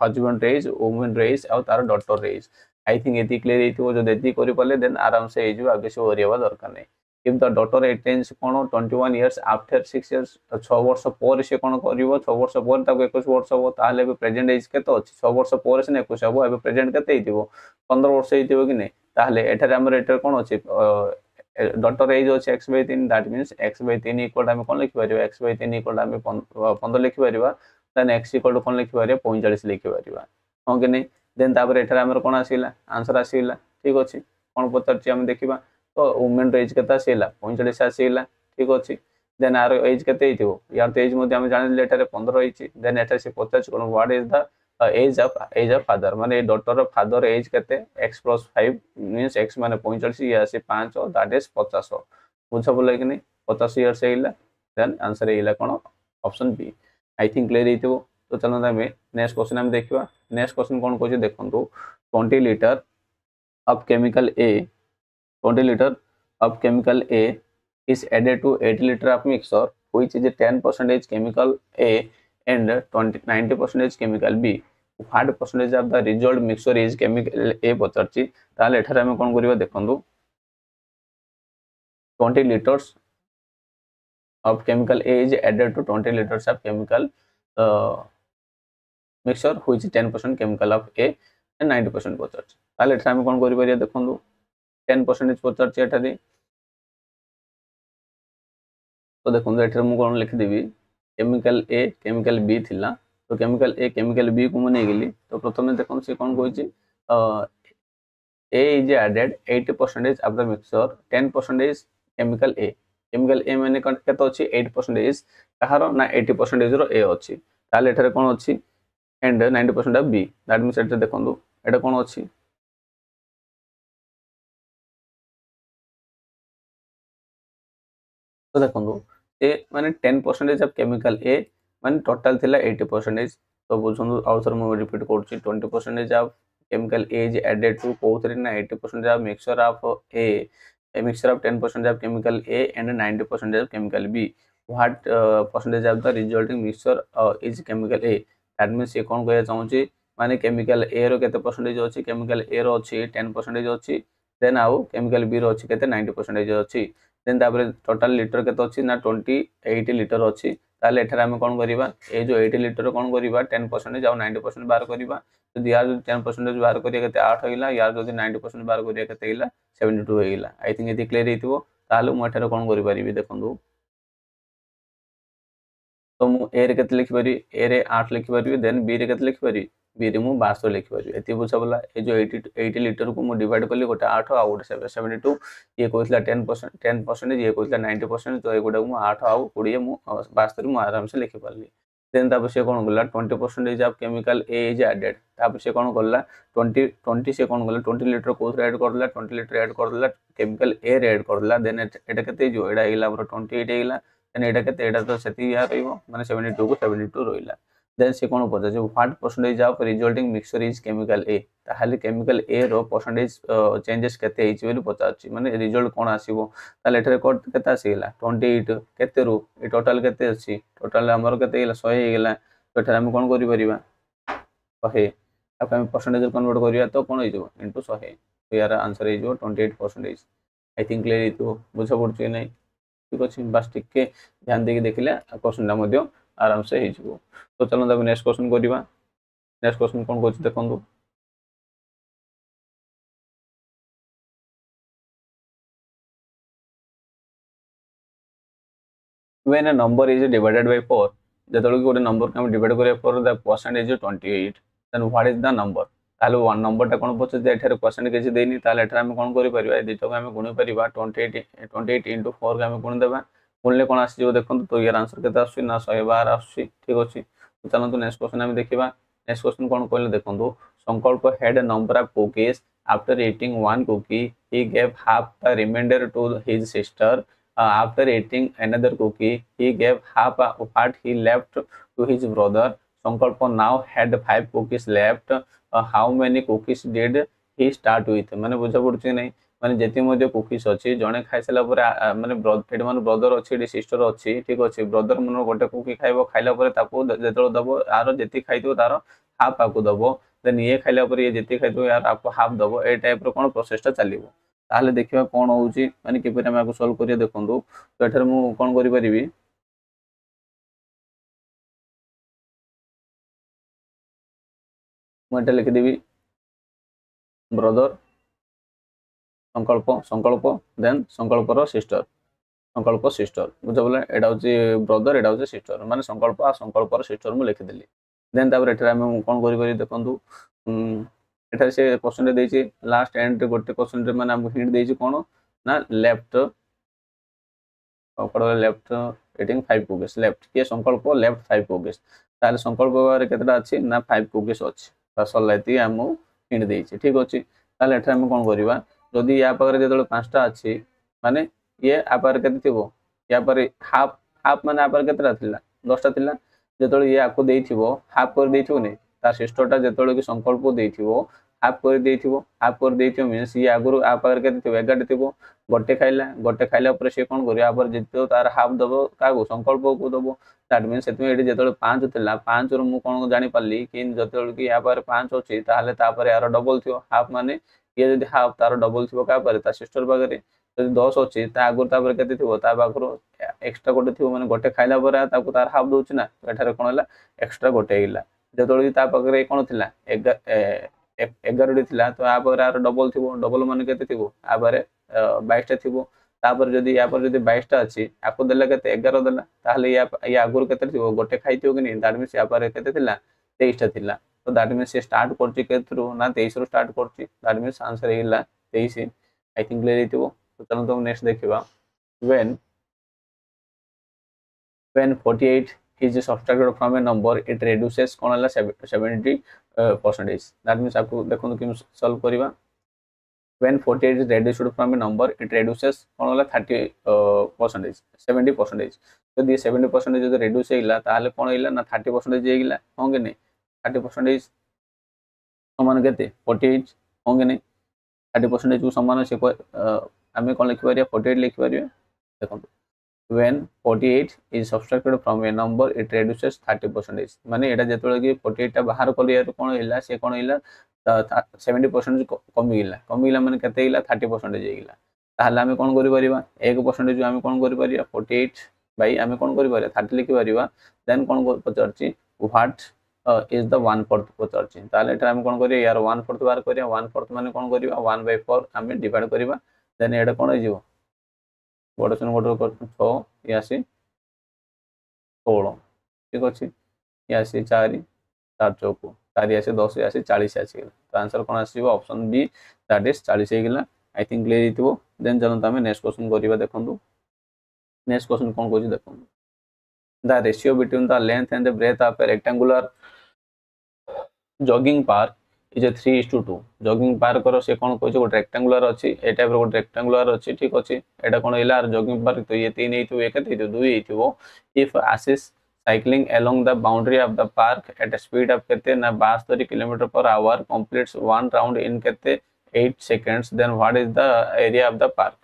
हस्बैंड एज वुमेन एज और तार डॉटर एज आई थिंक एती क्लियर हेतिबो जो देती करि पाले देन आराम से एजु आगे से ओरियाबा दरकार नै if the daughter attains cone 21 years after 6 years 6 वर्ष पर से कोन करिवो 6 वर्ष पर ताको 21 वर्ष हो ताले प्रेजेंट एज केते अछि 6 वर्ष पर से 21 हो एबे प्रेजेंट केते हेतिबो 15 वर्ष हेतिबो कि नै ताले एठारे हमर एटर कोन अछि डॉटर एज अच्छे x/3 that means x/3 equal आम कौन लिखिपर x/3 इक्वल आम 15 लिखिपर देन x इक्वल कौन लिखिपर 45 लिखिपर हाँ कि नहीं देन तापर एठारे हमर कौन आसिला आंसर आसिला ठीक अछि कौन पचारछि हम देखिबा तो वुमेन रो एज केते आसिला 45 आसिला ठीक अछि देन आर एज केते हेतिबो यार तो एज मध्ये हम जानिले एठारे 15 होइछि देन एठारे से 50 कोन what is the age of father माने डॉटर ऑफ फादर एज केते x+5 मींस x माने 45 या से 5 और दैट इज 50 बुझ बोले कि नहीं 50 इयर्स हेला देन आंसर हेला कोन option B I think clear हेतिबो तो चलो हमें नेक्स्ट क्वेश्चन हम देखिबा नेक्स्ट क्वेश्चन कोन कहै छै देखंतु 20 litre of chemical A 20 litre of chemical A is added to 80 liter of mixture which is a 10% chemical A and 90% chemical B. What percentage of the result mixture is chemical A पचारछि ताले एठारे हम कोन करिबा देखंतु 20 liters of chemical A is added to 20 liters of chemical mixture which is 10% chemical of A and 90% पचारछि ताले एठारे हम कोन करिबा देखंतु 10% पचारछि एठारे तो देखो एठारे मु कोन लिखिदेबी केमिकल ए केमिकल बी थिला तो केमिकल ए केमिकल बी को मने गेली तो प्रथमे देखो से कोन कहै A is added 80% of the mixture 10% chemical A माने केते अछि 8% कहारो ना 80% रो ए अछि ताले एठारे कोन अछि and 90% of B that means एटा देखंतु एटा कोन अछि तो देखंतु ए माने 10% ऑफ केमिकल ए माने टोटल थिला 80% तो बुझंतु आउथर मु रिपीट करछि 20% of chemical A is added to कोथरी ना 80% of mixture of A mixture of 10% of chemical A and 90% of chemical B what percentage of the resulting mixture is chemical A that means ये कोन कहया चाहूछि माने chemical A रो केते percentage अछि chemical A रो अछि 10% अछि then आउ केमिकल बी रो अछि केते 90% अछि देन तापर टोटल लीटर केते अछि ना 80 लीटर अछि ताले एठारे हम कोन करिबा ए जो 80 लीटर कोन करिबा 10% आउ 90% बाहर करिबा जदि यार 10% बाहर करिया केते 8 होइला यार जदि 90% बाहर करिया केते हिला 72 होइला आई थिंक एति क्लियर हेतिबो ताले मु एठारे कोन करि परिबी देखंतु तो मु ए रे केते लिखि परि ए रे 8 लिखि परिबी देन बी रे केते लिखि परि बी रे मु 72 लिखिपारि एति बुझा बोला ए जो 80 लीटर को मु डिवाइड कली गोटे 8 आ गोटे 72 ये कहला 10% ये कहला 90% तो एगुडा मु 8 आ 20 मु 72 मु आराम से लिखि पारली देन तापर से कोन गला 20% of chemical A is added तापर से कोन गला 20 से कोन गला 20 लीटर कोस ऐड करला 20 लीटर ऐड करला केमिकल ए रे ऐड करला देन एटा केते जो एडा हिला हमर 28 हिला देन एटा केते एटा तो सेति या रहइबो माने 72 को 72 रहिला देन से कोन पचा जो what percentage of resulting mixture is chemical A ताहाले केमिकल ए रो परसेंटेज चेंजेस केते हिची बोली पचाछि माने रिजल्ट कोन आसीबो ताले एठरे कोड केते आसीला 28 केते रु ए टोटल केते अछि टोटल हमर केते हिला 100 हे गेला तो एठरे हम कोन करि परिबा 100 अब हम परसेंटेज कन्वर्ट करिया तो कोन हिजो इनटू 100 तो यार आंसर हिजो 28% आई थिंक क्लियर हितो बुझा पड़छि नै ठीक अछि बस टिके ध्यान देके देखिले क्वेश्चन मध्ये आराम से हिजो तो चलो तब नेक्स्ट क्वेश्चन करिबा नेक्स्ट क्वेश्चन कोन कहछि देखंतु when a number is divided by 4 जेतोल गोटे नंबर को हम डिवाइड करिया 4 the percentage 28 then what is the number ताले वन नंबर टा कोन पछ जे एठारे परसेंट केछि देनी ताले एठारे हम कोन करि परिबा दितो हम गुणी परिबा 28 into 4 के हम गुण देबा गुणले कोन आसी जो देखंतु तो यार आंसर केता आसी ना 112 आसी ठीक अछि तो चलंतु नेक्स्ट क्वेश्चन हम देखिबा नेक्स्ट क्वेश्चन कोन कहले देखंतु संकल्प had a number of cookies after eating one cookie he gave half the remainder to his sister after eating another cookie he gave half what he left to his brother sankalpa now had 5 cookies left how many cookies did he start with माने बुझा पड़छ नै माने जेति मध्ये cookies अछि जणे खाइ सला परे माने एड माने ब्रदर अछि एडी सिस्टर अछि ठीक अछि ब्रदर मन गोटे कुकी खाइबो खाइला परे ताको जेतलो दबो आरो जेति खाइतो तारो हाफ आको दबो देन ये खाइला परे ये जेति खाइतो यार आपको हाफ दबो ए टाइप रो कोन प्रोसेस ता चलिबो ताहले देखिबा कोन होउची माने किपरि हम आको सॉल्व करिया देखंतु तो एठर मु कोन करि परिबी मु एटा लिखि देबी ब्रदर संकल्प देन संकल्पर सिस्टर संकल्प सिस्टर बुझा बोला एटा होची ब्रदर एटा होची सिस्टर माने संकल्प आ संकल्पर सिस्टर मु लिखि देली देन तापर एठर हम कोन करि परि देखंतु एठर से क्वेश्चन रे देछि लास्ट एंड गोटे क्वेश्चन रे माने हम हिंट देछि कोन ना लेफ्ट पकड़ लेफ्ट एटिंग 5 कुकीज लेफ्ट के संकल्प लेफ्ट 5 कुकीज ताले संकल्प बारे केतटा अछि ना 5 कुकीज अछि फसल लाइती हम हिंट देछि ठीक अछि ताले एठर हम कोन करिबा जदी या पारे जेतले 5टा अछि माने ये आ पारे केते थिबो या पारे हाफ हाफ माने आ पारे केतटा थिला 10टा थिला जेतले ये आको देइथिबो हाफ कर देइथिबो नै ता सिस्टरटा जेतले कि संकल्प देइथिबो हाफ कर देइथिबो मींस ये आगुरु आ पारे केते थिबो 11 थिबो गोटे खाइला पर से कोन करिया पर जितो तार हाफ दबो कागो संकल्प को दबो दैट मींस सेतमे एडी जेतले 5 थिला 5 रो मु कोन जानि पाली कि जेतले कि या पर 5 अछि ताहले ता पर यार डबल थियो हाफ माने ये जदी हाफ तार डबल थिबो का पर ता सिस्टर बागरे जदी 10 अछि ता आगुर ता पर केते थिबो ता बागरो एक्स्ट्रा गोटे थिबो माने गोटे खाइला पर ताको तार हाफ दोछि ना एठारे कोन हला एक्स्ट्रा गोटे हिला जेतले ता पागरे कोन थिला 11 थिला तो आ पर यार डबल थिबो डबल माने केते थिबो आ बारे 22 टा थिबो तापर जदी या पर जदी 22 टा अछि आको देला केते 11 देला ताहले या आगुर केते थिबो गोटे खाइथिबो कि नै दैट मींस या पर केते थिला 23 टा थिला तो दैट मींस से स्टार्ट करछि केथरु ना 23 रो स्टार्ट करछि दैट मींस आंसर हिला 23 आई थिंक क्लियर हिथिबो तो चलो तो नेक्स्ट देखिबा when 48 is subtracted from a number it reduces कोन हला 70 percentage दैट मींस आपको देखो कि सॉल्व करिबा when 48 is reduced from a number it reduces कोन हला 30 percentage 70% तो ये 70% जो reduce हेला ताले कोन हेला ना 30% हेगिला होंगे नै 30% समान केते 48 होंगे नै 30% को समान से हमें कोन लिखि परिया 48 लिखि परिया देखो when 48 is subtracted from a number it reduces 30% माने एटा जेतले कि 48 टा बाहर कलिया तो कोन हेला से कोन हेला 70% कमी गेला माने केते हेला 30% हेगिला ताहले हमें कोन करि परिबा 1% जो हमें कोन करि परिया 48 बाई हमें कोन करि परिया 30 लिखि परिबा देन कोन पचरची व्हाट इज द 1/4 पचरची ताहले एटा हमें कोन करिया यार 1/4 बार करिया 1/4 माने कोन करिबा 1/4 हमें डिवाइड करिबा देन एटा कोन हिजो बड़ सन गोटे 6 यासी 16 ठीक अछि यासी 4 4 चौको 4 आसी 10 आसी 40 आसीगला तो आंसर कौन आसीबो ऑप्शन बी दैट इज 40 हेगला आई थिंक क्लियर हितबो देन चलंत आमे नेक्स्ट क्वेश्चन करिबा देखंतु नेक्स्ट क्वेश्चन कौन कहूँ देखंतु the ratio between the length and the breadth of a rectangular jogging park is 3:2 jogging park रो से कौन कहूँ गोटे रेक्टेंगुलर अच्छी ए टाइप रो गोटे रेक्टेंगुलर अच्छी ठीक अच्छी एटा कौन हैला जॉगिंग पार्क तो ये 3 हेइथो एक हेइथो 2 हेइथो if Asis cycling along the boundary of the park at a speed of kete na 62 km per hour completes one round in kete 8 seconds then what is the area of the park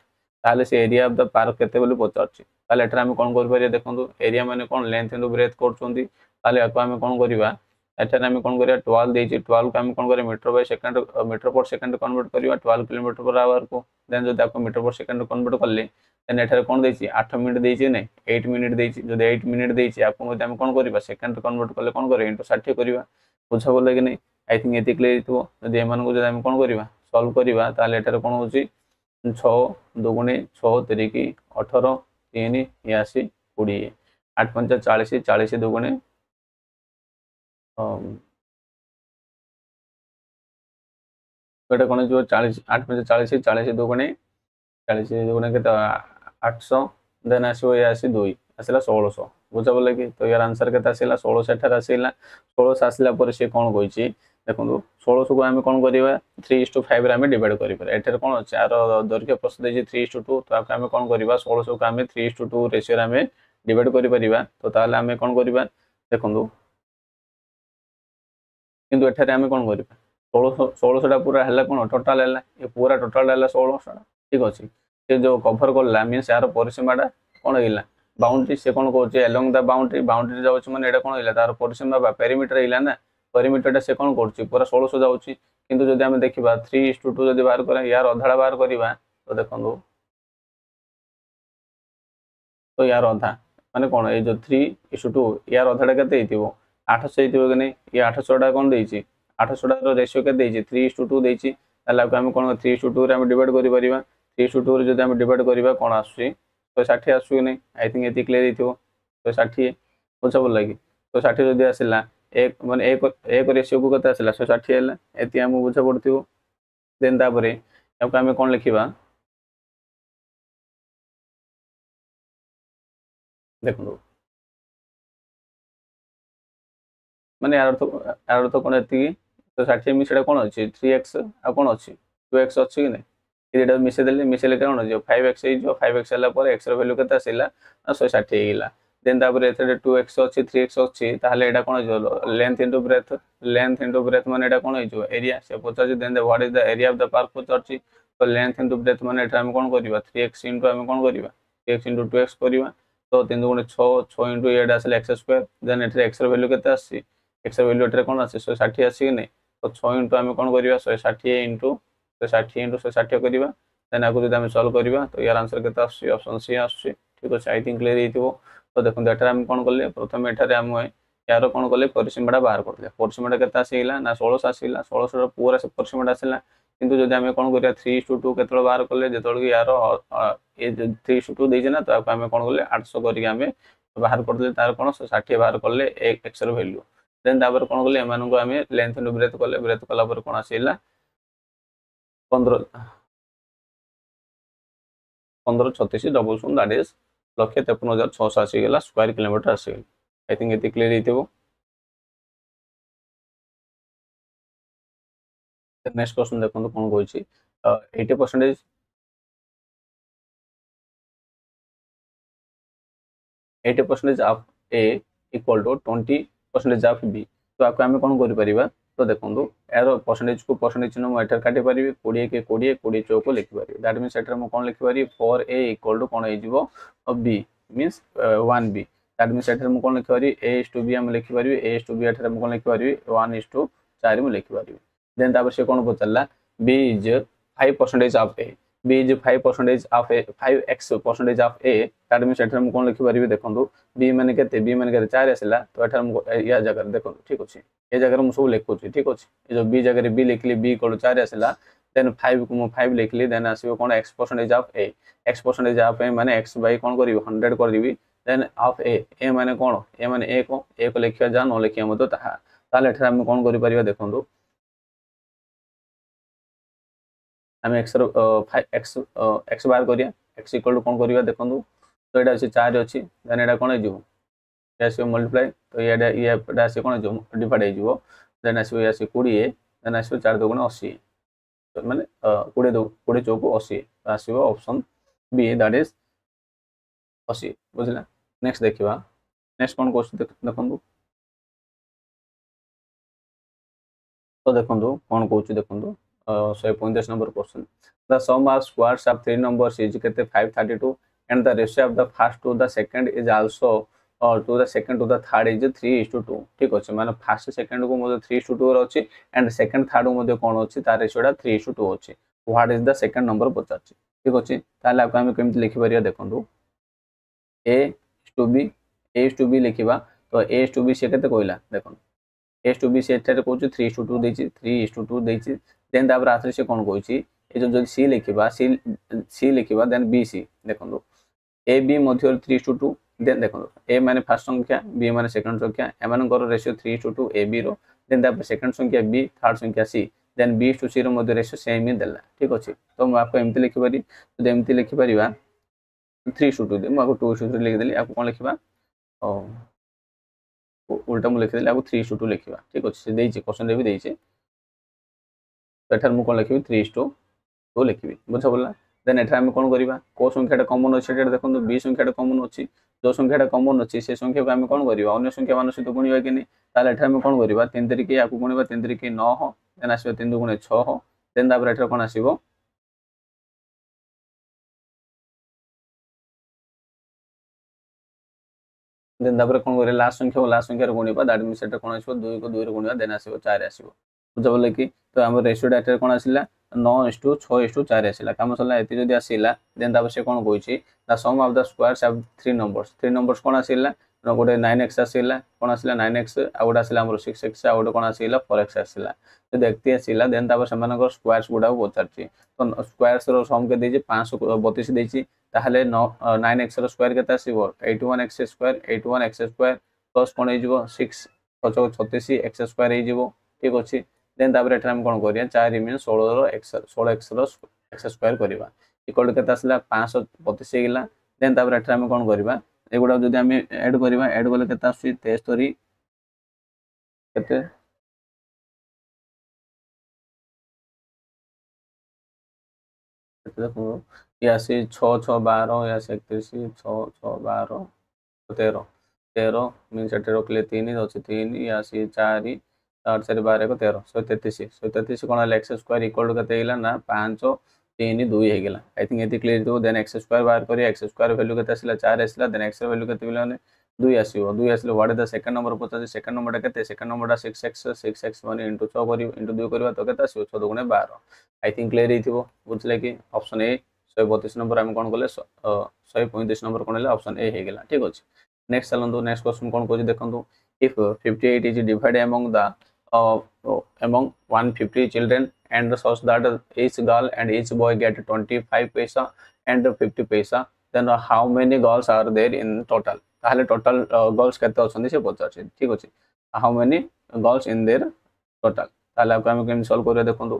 ताले से area of the park केते बोली पचारछि ताले एटा हम कोन कर परिया देखंतु एरिया माने कोन लेंथ इनटू ब्रेथ करछोंती ताले आको हम कोन करिवा एटा हम कोन करिया 12 देछि 12 को हम कोन करिया मीटर बाय सेकंड मीटर पर सेकंड कन्वर्ट करिवा 12 किलोमीटर पर आवर को देन जदि आपको मीटर पर सेकंड कन्वर्ट करले देन एटा कोन देछि 8 मिनिट देछि नै 8 मिनिट देछि जदि 8 मिनिट देछि आपको मते हम कोन करिवा सेकंड कन्वर्ट करले कोन करिवा इनटू 60 करिवा बुझा बोले कि नै आई थिंक एति क्लियर हितबो जदि एमान को जदि हम कोन करिवा सॉल्व करिवा ताले एटा कोन होछि 6 दुगुणे 6 तिरिकी 18 3 80 20 8 5 40 40 दुगुणे एटा कोन जो 40 8 5 40 40 दुगुणे 40 दुगुणे के 800 देन आसो ये आसी 2 आसला 1600 बुझा बोले कि तो यार आंसर केता आसला 1600 एठार आसला 1600 आसला पर से कोन कहिछि देखो 1600 को आम कौन करवा 3:5 रे डिवाइड कर कौन अच्छे यार दैर्घ्य प्रस्तुत 3:2 तो आम कौन करवा 1600 को आम 3:2 रेशियो आम डिवाइड कर तो ताले आम कौन करवा देखो किंतु एठारे आम कौन करवा 1600 पूरा है कौन टोटाल है ये पूरा टोटाल है 1600 ठीक अच्छे से जो कभर करला मीन्स यार परिसीमाटा कौन है बाउंड्री से कौन कहे एलोंग द बाउंड्री बाउंड्री जाऊँ मैंने कौन है तार परिसीमा पेरीमीटर है ना परिमीटर से कौन कर पूरा 1600 जाऊँगी किंतु जदि आम देखा 3:2 जब बाहर करा यार अधा बाहर करवा तो देखो तो यार अधा माने कौन ये जो 3:2 यार अधाटा के 800 कि नहीं ये 800 कौन देती 800 रेशियो के 3:2 देती आम कौन 3:2 डिवाइड कर 3:2 जब आम डिवाइड करवा कौन आसूँ 160 आसू कि नहीं आई थिंक ये क्लियर हो 160 बुझा बोल लगे 160 जब आसला एक माने एक रेशियो को कते आसला 160 है एति हम बुझा पड़थिबो देन तापरे अब आम कौन लिखा देखो माने यार अर्थ कौन एति 160 मिसेटा कौन अच्छी 3x आ कौन अच्छी 2x अच्छी कि नहीं ये मिसेदेले मिसेले कौन हो 5x हो 5x है एक्स वैल्यू के 160 होगा देन तापर एथरे 2x अच्छी 3x अच्छी ताहले एटा कोन हो लेंथ इनटू ब्रेथ माने एटा कोन हो एरिया से पचार then what is the area of the park पचार तो लेंथ इनटू ब्रेथ माने एटा हम कोन करबा 3x इनटू हम कोन करबा 3x इनटू 2x करबा तो 3 गुणे 6 6 इनटू एटा आसले x² देन एथरे x वैल्यू केते आसी x वैल्यू एथरे कोन आसी 160 आसी कि नहीं तो 6 इनटू हम कोन करबा 160 इनटू 160 इनटू 160 करबा देन आगु जदि हम सॉल्व करबा तो यार आंसर केते आसी ऑप्शन सी आसी ठीक अछि आई थिंक क्लियर हितबो तो देखो एठार आम कौन कले प्रथम एठार आम यार कौन कले परिसीमाटा बाहर करते परिसीमाटा के आसला ना 1600 आसला 1600 पूरा से परिसीमाटा आसला किंतु जब आम कौन करिया 3:2 के बाहर कले जो यार ये 3:2 देजे ना तो आम कौन कले 800 करके आम बाहर करदे तार कौन 160 बाहर कले एक एक्स वैल्यू देन तापर कौन कले एमाननको आम लेंथ इनटू ब्रेथ कला पर कौन आसला 15 36 डबल शून दैट इज 1,53,600 आसीगला स्क्वायर किलोमीटर आसीगला आई थिंक ये क्लियर हितबो नेक्स्ट क्वेश्चन देखो कौन कहछि 80% 80% of A equal to 20% of B तो आपको आम कौन कर तो देखो यार परसेंटेज को परसेंटेज चिन्ह मुझे काटी पारि 20 के 20 20 चौक लिखिपारि दैट मीन्स एटर मुझे कौन लिखिपारि फॉर ए इक्वल टू कौन हो B means 1b that means एटर मुझे कौन लिखिपारि a:b आम लिखिपारि a:b एटर मुझे कौन लिखिपारि 1:4 मुझे लिखिपारि देन तापर से कौन पचारला b is 5% of A b is 5% of A 5x% of A that means एटर मुझे कौन लिखिपारि देखो b माने केते b माने केते 4 आसला तो एटर या जगह देखो ठीक अच्छे ये जगह मुझे सब लिखुची ठीक अच्छे ये जो बी जगह बी लिखली बी इक्वल 4 आसला देन 5 को 5 लिखली देन आसो कौन x% of A x% of A माने x बाई कौन करी 100 कर देवी देन ऑफ ए माने कौन ए माने ए को लिखा जा न लिखिया मत ताहा ताले एठारे हम कोन करि परिबा देखंतु हम x रो x x बार करिया x इक्वल टू कोन करिबा देखंतु तो एटा अछि 4 अछि देन एटा कोन हिजो आसो मल्टीप्लाई तो ये आसो कोन हिजो डिवाइड हिजो देन आसो आसो 20 देन आसो 4 2 गुण 80 माने 20 चौक 80 आसो ऑप्शन बी दैट इज 80 बुझला नेक्स्ट देखिबा नेक्स्ट कोन क्वेश्चन देखंतु तो देखो कौन कौच देखो 135 number question the sum of squares of three numbers is केते 532 and the ratio of the first to the second is also और to the second to the third is 3:2 ठीक अछि माने फर्स्ट सेकंड को मधे 3:2 रो अछि एंड सेकंड थर्ड को मधे कोन अछि तार रेशियोटा 3:2 अछि what is the second number पचाछि ठीक अछि ताले आपको हम केमति लिखि परिया देखंतु a to b a to b लिखिबा तो a to b से केते कहला देखो एस टू बी से कौन 3:2 देछि 3:2 देछि देन तापर आथरे से कोन कहछि ए जो सी लिखिबा सी लिखिबा देन बी सी देखो ए बी मध्य 3:2 देन देखो ए माने फर्स्ट संख्या बी माने सेकंड संख्या एमान कर रेशियो 3:2 ए बी रो देन तापर सेकंड संख्या बी थर्ड संख्या C then B to C रो मध्य रेशियो सेम ही देला ठीक अछि तो हम आपको एमती लिखि पारि तो एमती लिखि परिबा 3:2 दे हम आपको 2:2 लिख देली आपको कोन लिखिबा ओ उल्टा मु लिखि देली आपको 3:2 लिखिबा ठीक अछि से देछि क्वेश्चन रे भी देछि तो एठार मु कोन लिखिबी 3:2 लिखिबी बुझा बोलला देन एठार हम कोन करिबा को संख्याटा कॉमन अछि एटा देखंतु बी संख्याटा कॉमन अछि जो संख्याटा कॉमन अछि से संख्या को हम कोन करिबा अन्य संख्या मान सहित गुणिबा कि नै ताले एठार हम कोन करिबा 3 तरीके याकू गुणिबा 3 तरीके 9 देन आसीबो 3 2 6 देन तापर एठार कोन आसीबो देन तापर कोन करे लास्ट संख्या रो गुणिबा दैट मींस एटा कोन आसीबो 2 को 2 रो गुणिबा देन आसीबो 4 आसीबो बुझा बोले कि तो हम रेशियो डाटा कोन आसीला 9:6:4 आसीला काम सला एति जदी आसीला देन तापर से कोन कहूची the sum of the squares of three numbers कोन आसीला न गोटे 9x आसीला कोन आसीला 9x आ गोटे आसीला हमर 6x आ गोटे कोन आसीला 4x आसीला तो देखते आसीला देन तापर समान स्क्वायर्स गुडा पचारची तो स्क्वायर्स रो सम के देजी 532 देजी ताहले 9x रो स्क्वायर केता आसीबो 81x square 81x square plus कोन हेजिबो 6 36 x स्क्वायर हेजिबो ठीक अछि देन तापर एठा हम कोन करिया 4 मीन 16 रो x 16x रो x स्क्वायर करिबा इक्वल केता आसीला 532 हेगिला देन तापर एठा हम कोन करिबा एगुडा जदि हम ऐड करिबा ऐड गले केता आसी 73 केते देखो या से 6 6 12 या से 31 6 6 12 13 13 मीन सेटे रखले 3 अछि 3 या से 4 8 4 12 को 13 133 133 कोन x स्क्वायर इक्वल केते हेला ना 5 3 2 हे गेला आई थिंक एति क्लियर तो देन x स्क्वायर बाहर करी x स्क्वायर वैल्यू केते आसीला 4 आसीला देन x वैल्यू केते बिलाने 2 आसीबो 2 आसीले what is the second number पता सेकंड नंबर केते सेकंड नंबर 6x माने इनटू 6 करी इनटू 2 करबा तो केते आसीबो 6 2 12 आई थिंक क्लियर हिथिबो बुझले कि ऑप्शन ए 132 नंबर हम कोन कोले 135 नंबर कोन ले ऑप्शन ए हे गेला ठीक अछि नेक्स्ट चलंदो नेक्स्ट क्वेश्चन कोन कोछि देखंतु if 58 is divided among the among 150 children and such that each girl and each boy get 25 paisa and 50 paisa then how many girls are there in total ताहले total girls केते अछंदी से पचाछि ठीक अछि how many girls in their total ताहले आपको हम केम solve करिया देखंतु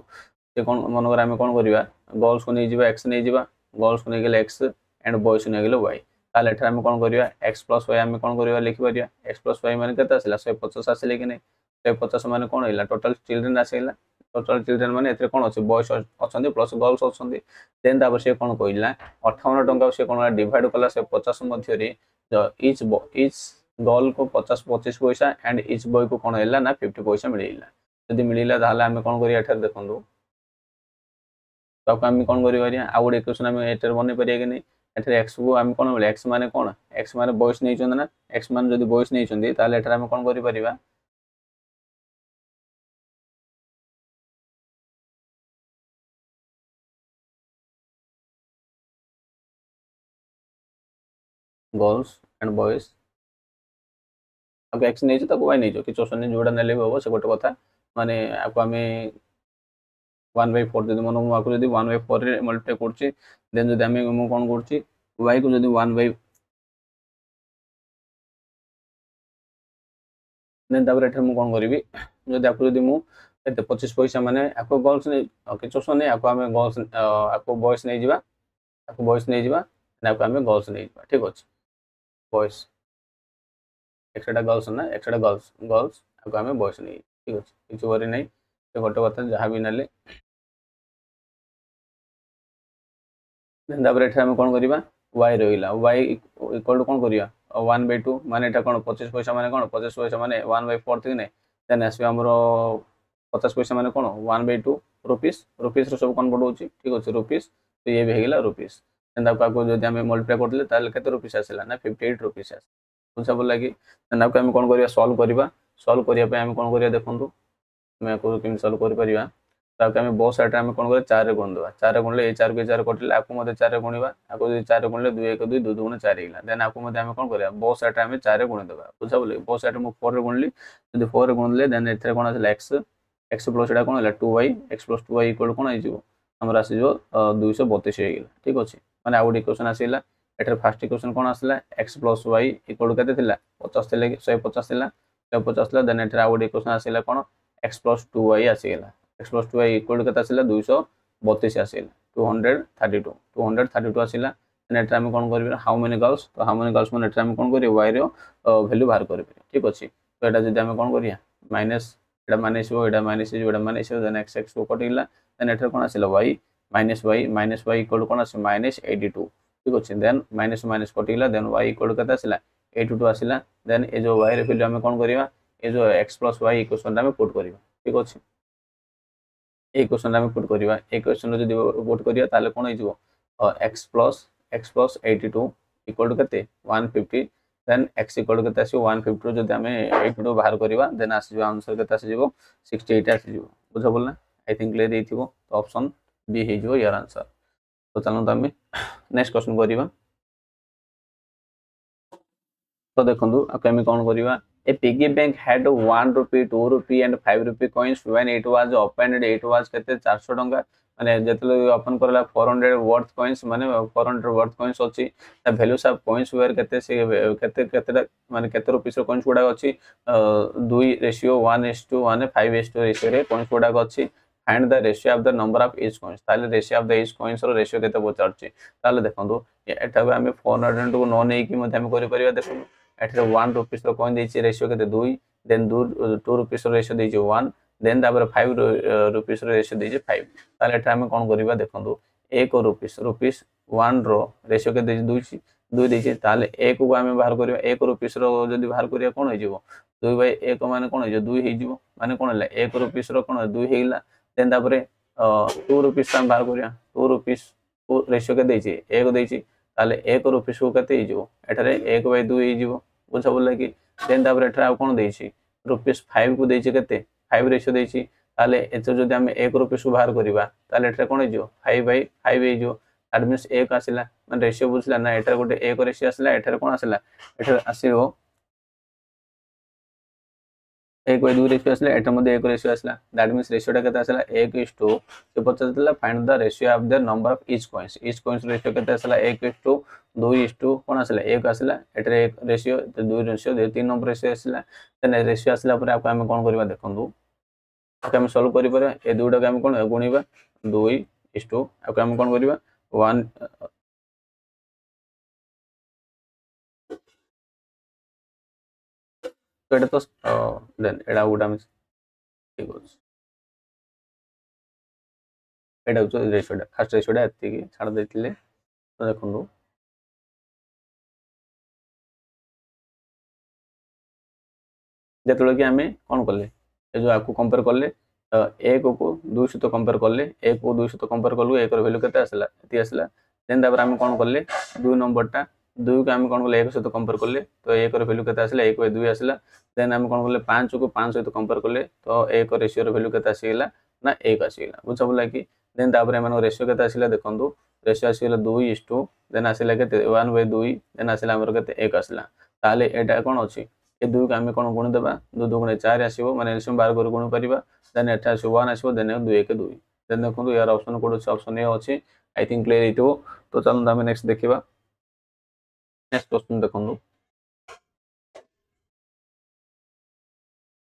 से कोन मनोगर हम कोन करिया गर्ल्स को नै जिबा x नै जिबा गर्ल्स को नै गेले x एंड बॉयज को नै गेले y ताले एठा हम कोन करिया x + y हम कोन करिया लिखि परिया x + y माने केते आसिला 150 आसिले कि नै 150 माने कोन हैला टोटल चिल्ड्रन आसिला टोटल चिल्ड्रन माने एथरे कोन अछि बॉयज अछंदी प्लस गर्ल्स अछंदी देन तापर से कोन कहिला 58 टंका से कोन डिवाइड कला से 50 मध्य रे ईच गर्ल को 50 25 पैसा एंड ईच बॉय को कोन हैला ना 50 पैसा मिलिला यदि मिलिला ताहले हम कोन करिया एठर देखंदु तो हम कोन करि परिया आ गोटे इक्वेशन हम एटर बनै परिया कि नै एठर x को हम कोन बोले x माने कोन x माने बॉयज नै छन ना x माने जदि बॉयज नै छन ताहले एठर हम कोन करि परिबा गर्ल्स एंड बॉयज अब x नै छ त y नै छ कि क्वेश्चन जोडा नेले हो से गोटे कथा माने आपको हमें 1/4 जदि मन मु आकु जदि 1/4 रे मल्टीप्लाई करछि देन जदि हमें मु कोन करछि y को जदि देन तापर एठर मु कोन करबी जदि आपको जदि मु एते 25 पैसा माने आपको गर्ल्स नै किछ ऑप्शन नै आपको हमें गर्ल्स आपको बॉयज नै जिबा आपको बॉयज नै जिबा आपको हमें गर्ल्स नै जिबा ठीक अछि बॉयज एक्स्ट्रा गर्ल्स ना एक्स्ट्रा गर्ल्स गर्ल्स आपको हमें बॉयज नै ठीक अछि किछ वरी नै से गोटे बात जहाँ भी नेले देन तापर एठर हम कोन करबा y रहिला y इक्वल टू कोन करिया 1/2 माने एटा कोन 25 पैसा माने कोन 25 पैसा माने 1/4 थी नै देन आसी हमरो 50 पैसा माने कोन 1/2 रुपीस रुपीस रो सब कन्वर्ट होची ठीक अछि रुपीस तो ये भी हेगला रुपीस देन आपको जदि हम मल्टीप्लाई करले ताले केते रुपीस आसीला ना 58 रुपीस आसी बुझा बोला कि देन आपको हम कोन करिया सॉल्व करिया पे हम कोन करिया देखंतु मैं को केम सॉल्व कर परिबा ताकि हम बहुत साइड हम कोन करे 4 रे गुण देबा 4 रे गुणले ए 4 के 4 कटिले आपको मते 4 रे गुणिबा आपको जदि 4 रे गुणले 2 1 2 2 2 4 हेला देन आपको मते हम कोन करिया बहुत साइड हम 4 रे गुण देबा बुझा बोले बहुत साइड मु 4 रे गुणली जदि 4 रे गुणले देन एथे कोन आसे x x प्लस एटा कोन हला 2y x plus 2y equal कोन आइ जिवो हमरा आसी जो 232 हे गेला ठीक अछि माने आउट इक्वेशन आसीला एटर फर्स्ट इक्वेशन कोन आसीला x प्लस y इक्वल केते थिला 50 थिले 150 थिला 150 थिला देन एटर आउट इक्वेशन आसीला कोन x प्लस 2y आसीला x प्लस 2y इक्वल केते आसीला 232 आसीला 232 आसीला देन एटर हम कोन करबे हाउ मेनी गर्ल्स तो हाउ मेनी गर्ल्स माने एटर हम कोन करियो y रो वैल्यू बाहर करबे ठीक अछि तो एटा जदि हम कोन करिया माइनस एटा माइनस हो एटा माइनस हो एटा माइनस हो देन x x को कटिला देन एटर कोन आसीला y y इक्वल कोन आसी माइनस 82 ठीक अछि देन माइनस माइनस कटिला देन y इक्वल केते आसीला 82 आसीला देन ए जो y रे वैल्यू हम कोन करिवा ए जो x प्लस y इक्वेशन हम पुट करिवा ठीक अछि ए क्वेश्चन हम पुट करिवा ए क्वेश्चन जदि पुट करिया ताले कोन हिजो x प्लस 82 इक्वल टू केते 150 देन x इक्वल केते आसी 150 जदि हम 82 बाहर करिवा देन आसी जो आंसर केते आसी जिवो 68 आसी जिवो बुझा बोलना आई थिंक क्लियर हेतिबो तो ऑप्शन बी हे जो यार आंसर तो चलो हम नेक्स्ट क्वेश्चन करिवा तो देखंतु आके कोन करिवा A piggy bank had 1 rupee, 2 rupee and 5 rupee coins when it was opened. It was केते 400 टंका माने जेतले ओपन करला 400 वर्थ कॉइन्स माने 400 वर्थ कॉइन्स अछि ता वैल्यूज ऑफ कॉइन्स वेयर केते से केते माने केते रुपीस रो कॉइन्स गुडा अछि 2:1:1 5:2 रेशियो रे कॉइन्स गुडा अछि find the ratio of the number of each coins ताले ratio of the each coins रो रेशियो केते पचारछि ताले देखंतु एटा हम 400 को न नै कि मते हम करि परिबा देखंतु एठरे 1 रुपीस रो कॉइन देछि रेशियो केते 2 देन 2 रुपीस रो रेशियो देछि 1 देन तापर 5 रुपीस रो रेशियो देछि 5 ताले एठा हम कोन करबा देखंतु 1 रुपीस 1 रो रेशियो के देछि 2 देछि ताले 1 को हम बाहर करबा 1 रुपीस रो जदी बाहर करिया कोन हो जिवो 2/1 माने कोन हो जिवो 2 हे जिवो माने कोन हला 1 रुपीस रो कोन 2 हेला देन तापर 2 रुपीस हम बाहर करिया 2 रुपीस को रेशियो के देछि 1 देछि ताले 1 रुपीस को कते हे जिवो एठारे 1/2 हे जिवो बुझा बोला कि देन तापर एठा आ कोन देछि रुपीस 5 को देछि केते 5 रेशियो देछि ताले एतो जदि हम 1 रुपीस को बाहर करिबा ताले एठा कोन हिजो 5/5 हिजो दैट मींस 1 आसिला माने रेशियो बुझला ना एठा गोटे 1 रेशियो आसिला एठा कोन आसिला एठा आसीबो 1/2 रेशियो आसिला एठा मध्ये 1 रेशियो आसिला दैट मींस रेशियोटा केते आसिला 1:2 से पचासला find the ratio of the number of each coins ratio केते आसिला 1:2 कोन आसिला 1 आसिला एठरे 1 रेशियो 2 रेशियो 3 नंबर रेशियो आसिला देन रेशियो आसिला पर आपको हम कोन करबा देखंतु ओके हम सॉल्व करि पर ए दुटा के हम कोन गुणिबा 2:2 आपको हम कोन करबा 1 तो एटा तो देन एटा उडा हम ठीक अछि एटा तो रेशियोटा फर्स्ट रेशियोटा एति की छाड़ देथिले तो देखंतु जेतले कि हमें कोन करले ए जो आपको कंपेयर करले 1 को 2 सहित कंपेयर करले 1 को 2 सहित कंपेयर करलु 1 रो वैल्यू केते आसला एति आसला देन तापर हम कोन करले 2 नंबर टा 2 को हम कोन करले 1 सहित कंपेयर करले तो 1 रो वैल्यू केते आसला 1/2 आसला देन हम कोन करले 5 को 5 सहित कंपेयर करले तो 1 रेशियो रो वैल्यू केते आसीला ना 1 आसीला बुझा बोला कि देन तापर हम रेशियो केते आसीला देखंतु रेशियो आसीला 2:2 देन आसीला केते 1/2 देन आसीला हमर केते 1 आसीला ताले एटा कोन अछि ए 2 को हम कोन गुण देबा 2 2 गुणे 4 आसीबो माने एलसीएम बार कर गुण परिबा देन एटा 1 आसीबो देन 2 1 2 देन देखंतु यार ऑप्शन कोड अछि ऑप्शन ए अछि आई थिंक क्लियर हितबो तो चलो हम नेक्स्ट देखिबा नेक्स्ट क्वेश्चन देखंतु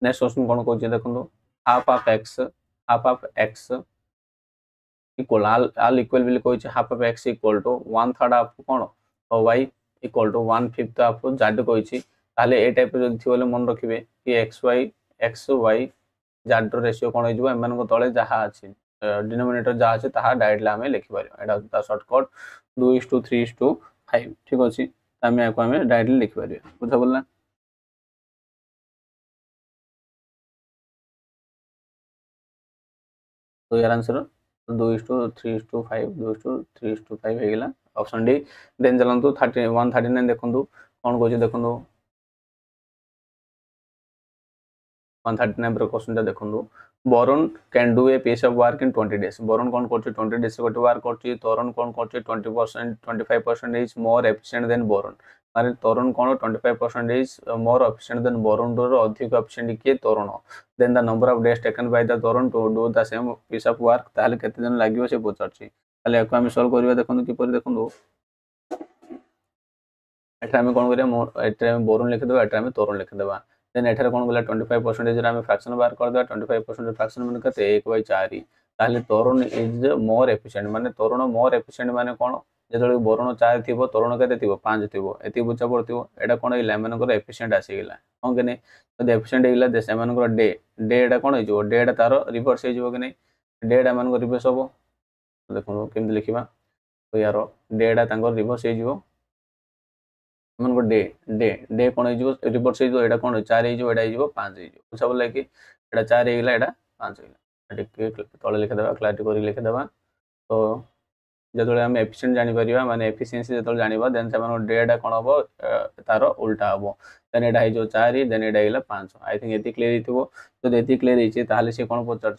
नेक्स्ट क्वेश्चन कौन कहूँ देखो हाफ ऑफ एक्स इक्वल आल इक्वल बिल कहूँ half of x equal to 1/3 of कौन y equal to 1/5 of z कहूँ ताहले ए टाइप जो थी मन रखिए कि एक्स वाई जेड रेशियो कौन हो एम तले जहाँ अच्छी डिनोमिनेटर जहाँ अच्छे ताहा डायरेक्टली आम लिखिपर एटा सर्टकट 2:3:5 ठीक अच्छे आम या डायरेक्टली लिखिपर बुझा पड़ा तो यार आंसर 2:3:5 2:3:5 होगा ऑप्शन डी देन चलतु 139 देखो कौन कौन देखो 139 क्वेश्चन देखो बोरन can do a piece of work in 20 days बोरन कौन कर 20 डेज गोटे वर्क कर तोरन कौन कर 20% 25% इज मोर एफिशिएंट देन बोरन माने तोरन कौन 25% इज मोर एफिशिएंट देन बोरन रो अधिक एफिशिएंट किए तोरन then the number of days taken by the तोरन to do the same piece of work ताले केते दिन लागिवो से पचारछि ताले एको हम सॉल्व करबा देखंतु किपर देखंतु एटा हम कोन करिया एटा हम बोरन लिख देबा एटा हम तोरन लिख देबा देन एठारे कोन गला 25% रे हम फ्रैक्शन बाहर कर देबा 25% फ्रैक्शन माने कते 1/4 ताले तोरन इज मोर एफिशिएंट माने तोरन मोर एफिशिएंट माने कोन जेतले बोरन 4 थिबो तोरन केते थिबो 5 थिबो एति बुझा पड़थिबो एटा कोन इला मानकर एफिशिएंट आसी गेला हां के नै जदि एफिशिएंट हेला दे से मानकर डे डे एटा कोन हिजो डे एटा तारो रिवर्स हे जिवो के नै डे एटा मानकर रिवर्स होबो देखो केमि लिखिबा तो यार डे एटा तांकर रिवर्स हे जिवो मन डे डे डे कौन हो रिवर्स हो एटा कौन 4 हो एटा हो 5 हो बुझा बोला कि एटा 4 होगा एटा 5 होगा तले लिखिदेवा क्लारिटी कर लिखिदेवा तो जो आम एफिशिएंट जापर माने एफिशिएंसी जो जाना देन से डेटा कौन हम तार उल्टा हम देन एटा हो 4 देन एटा होगा 5 आई थिंक ये क्लीयर हो जब ये क्लीयर होता सी कौन पचार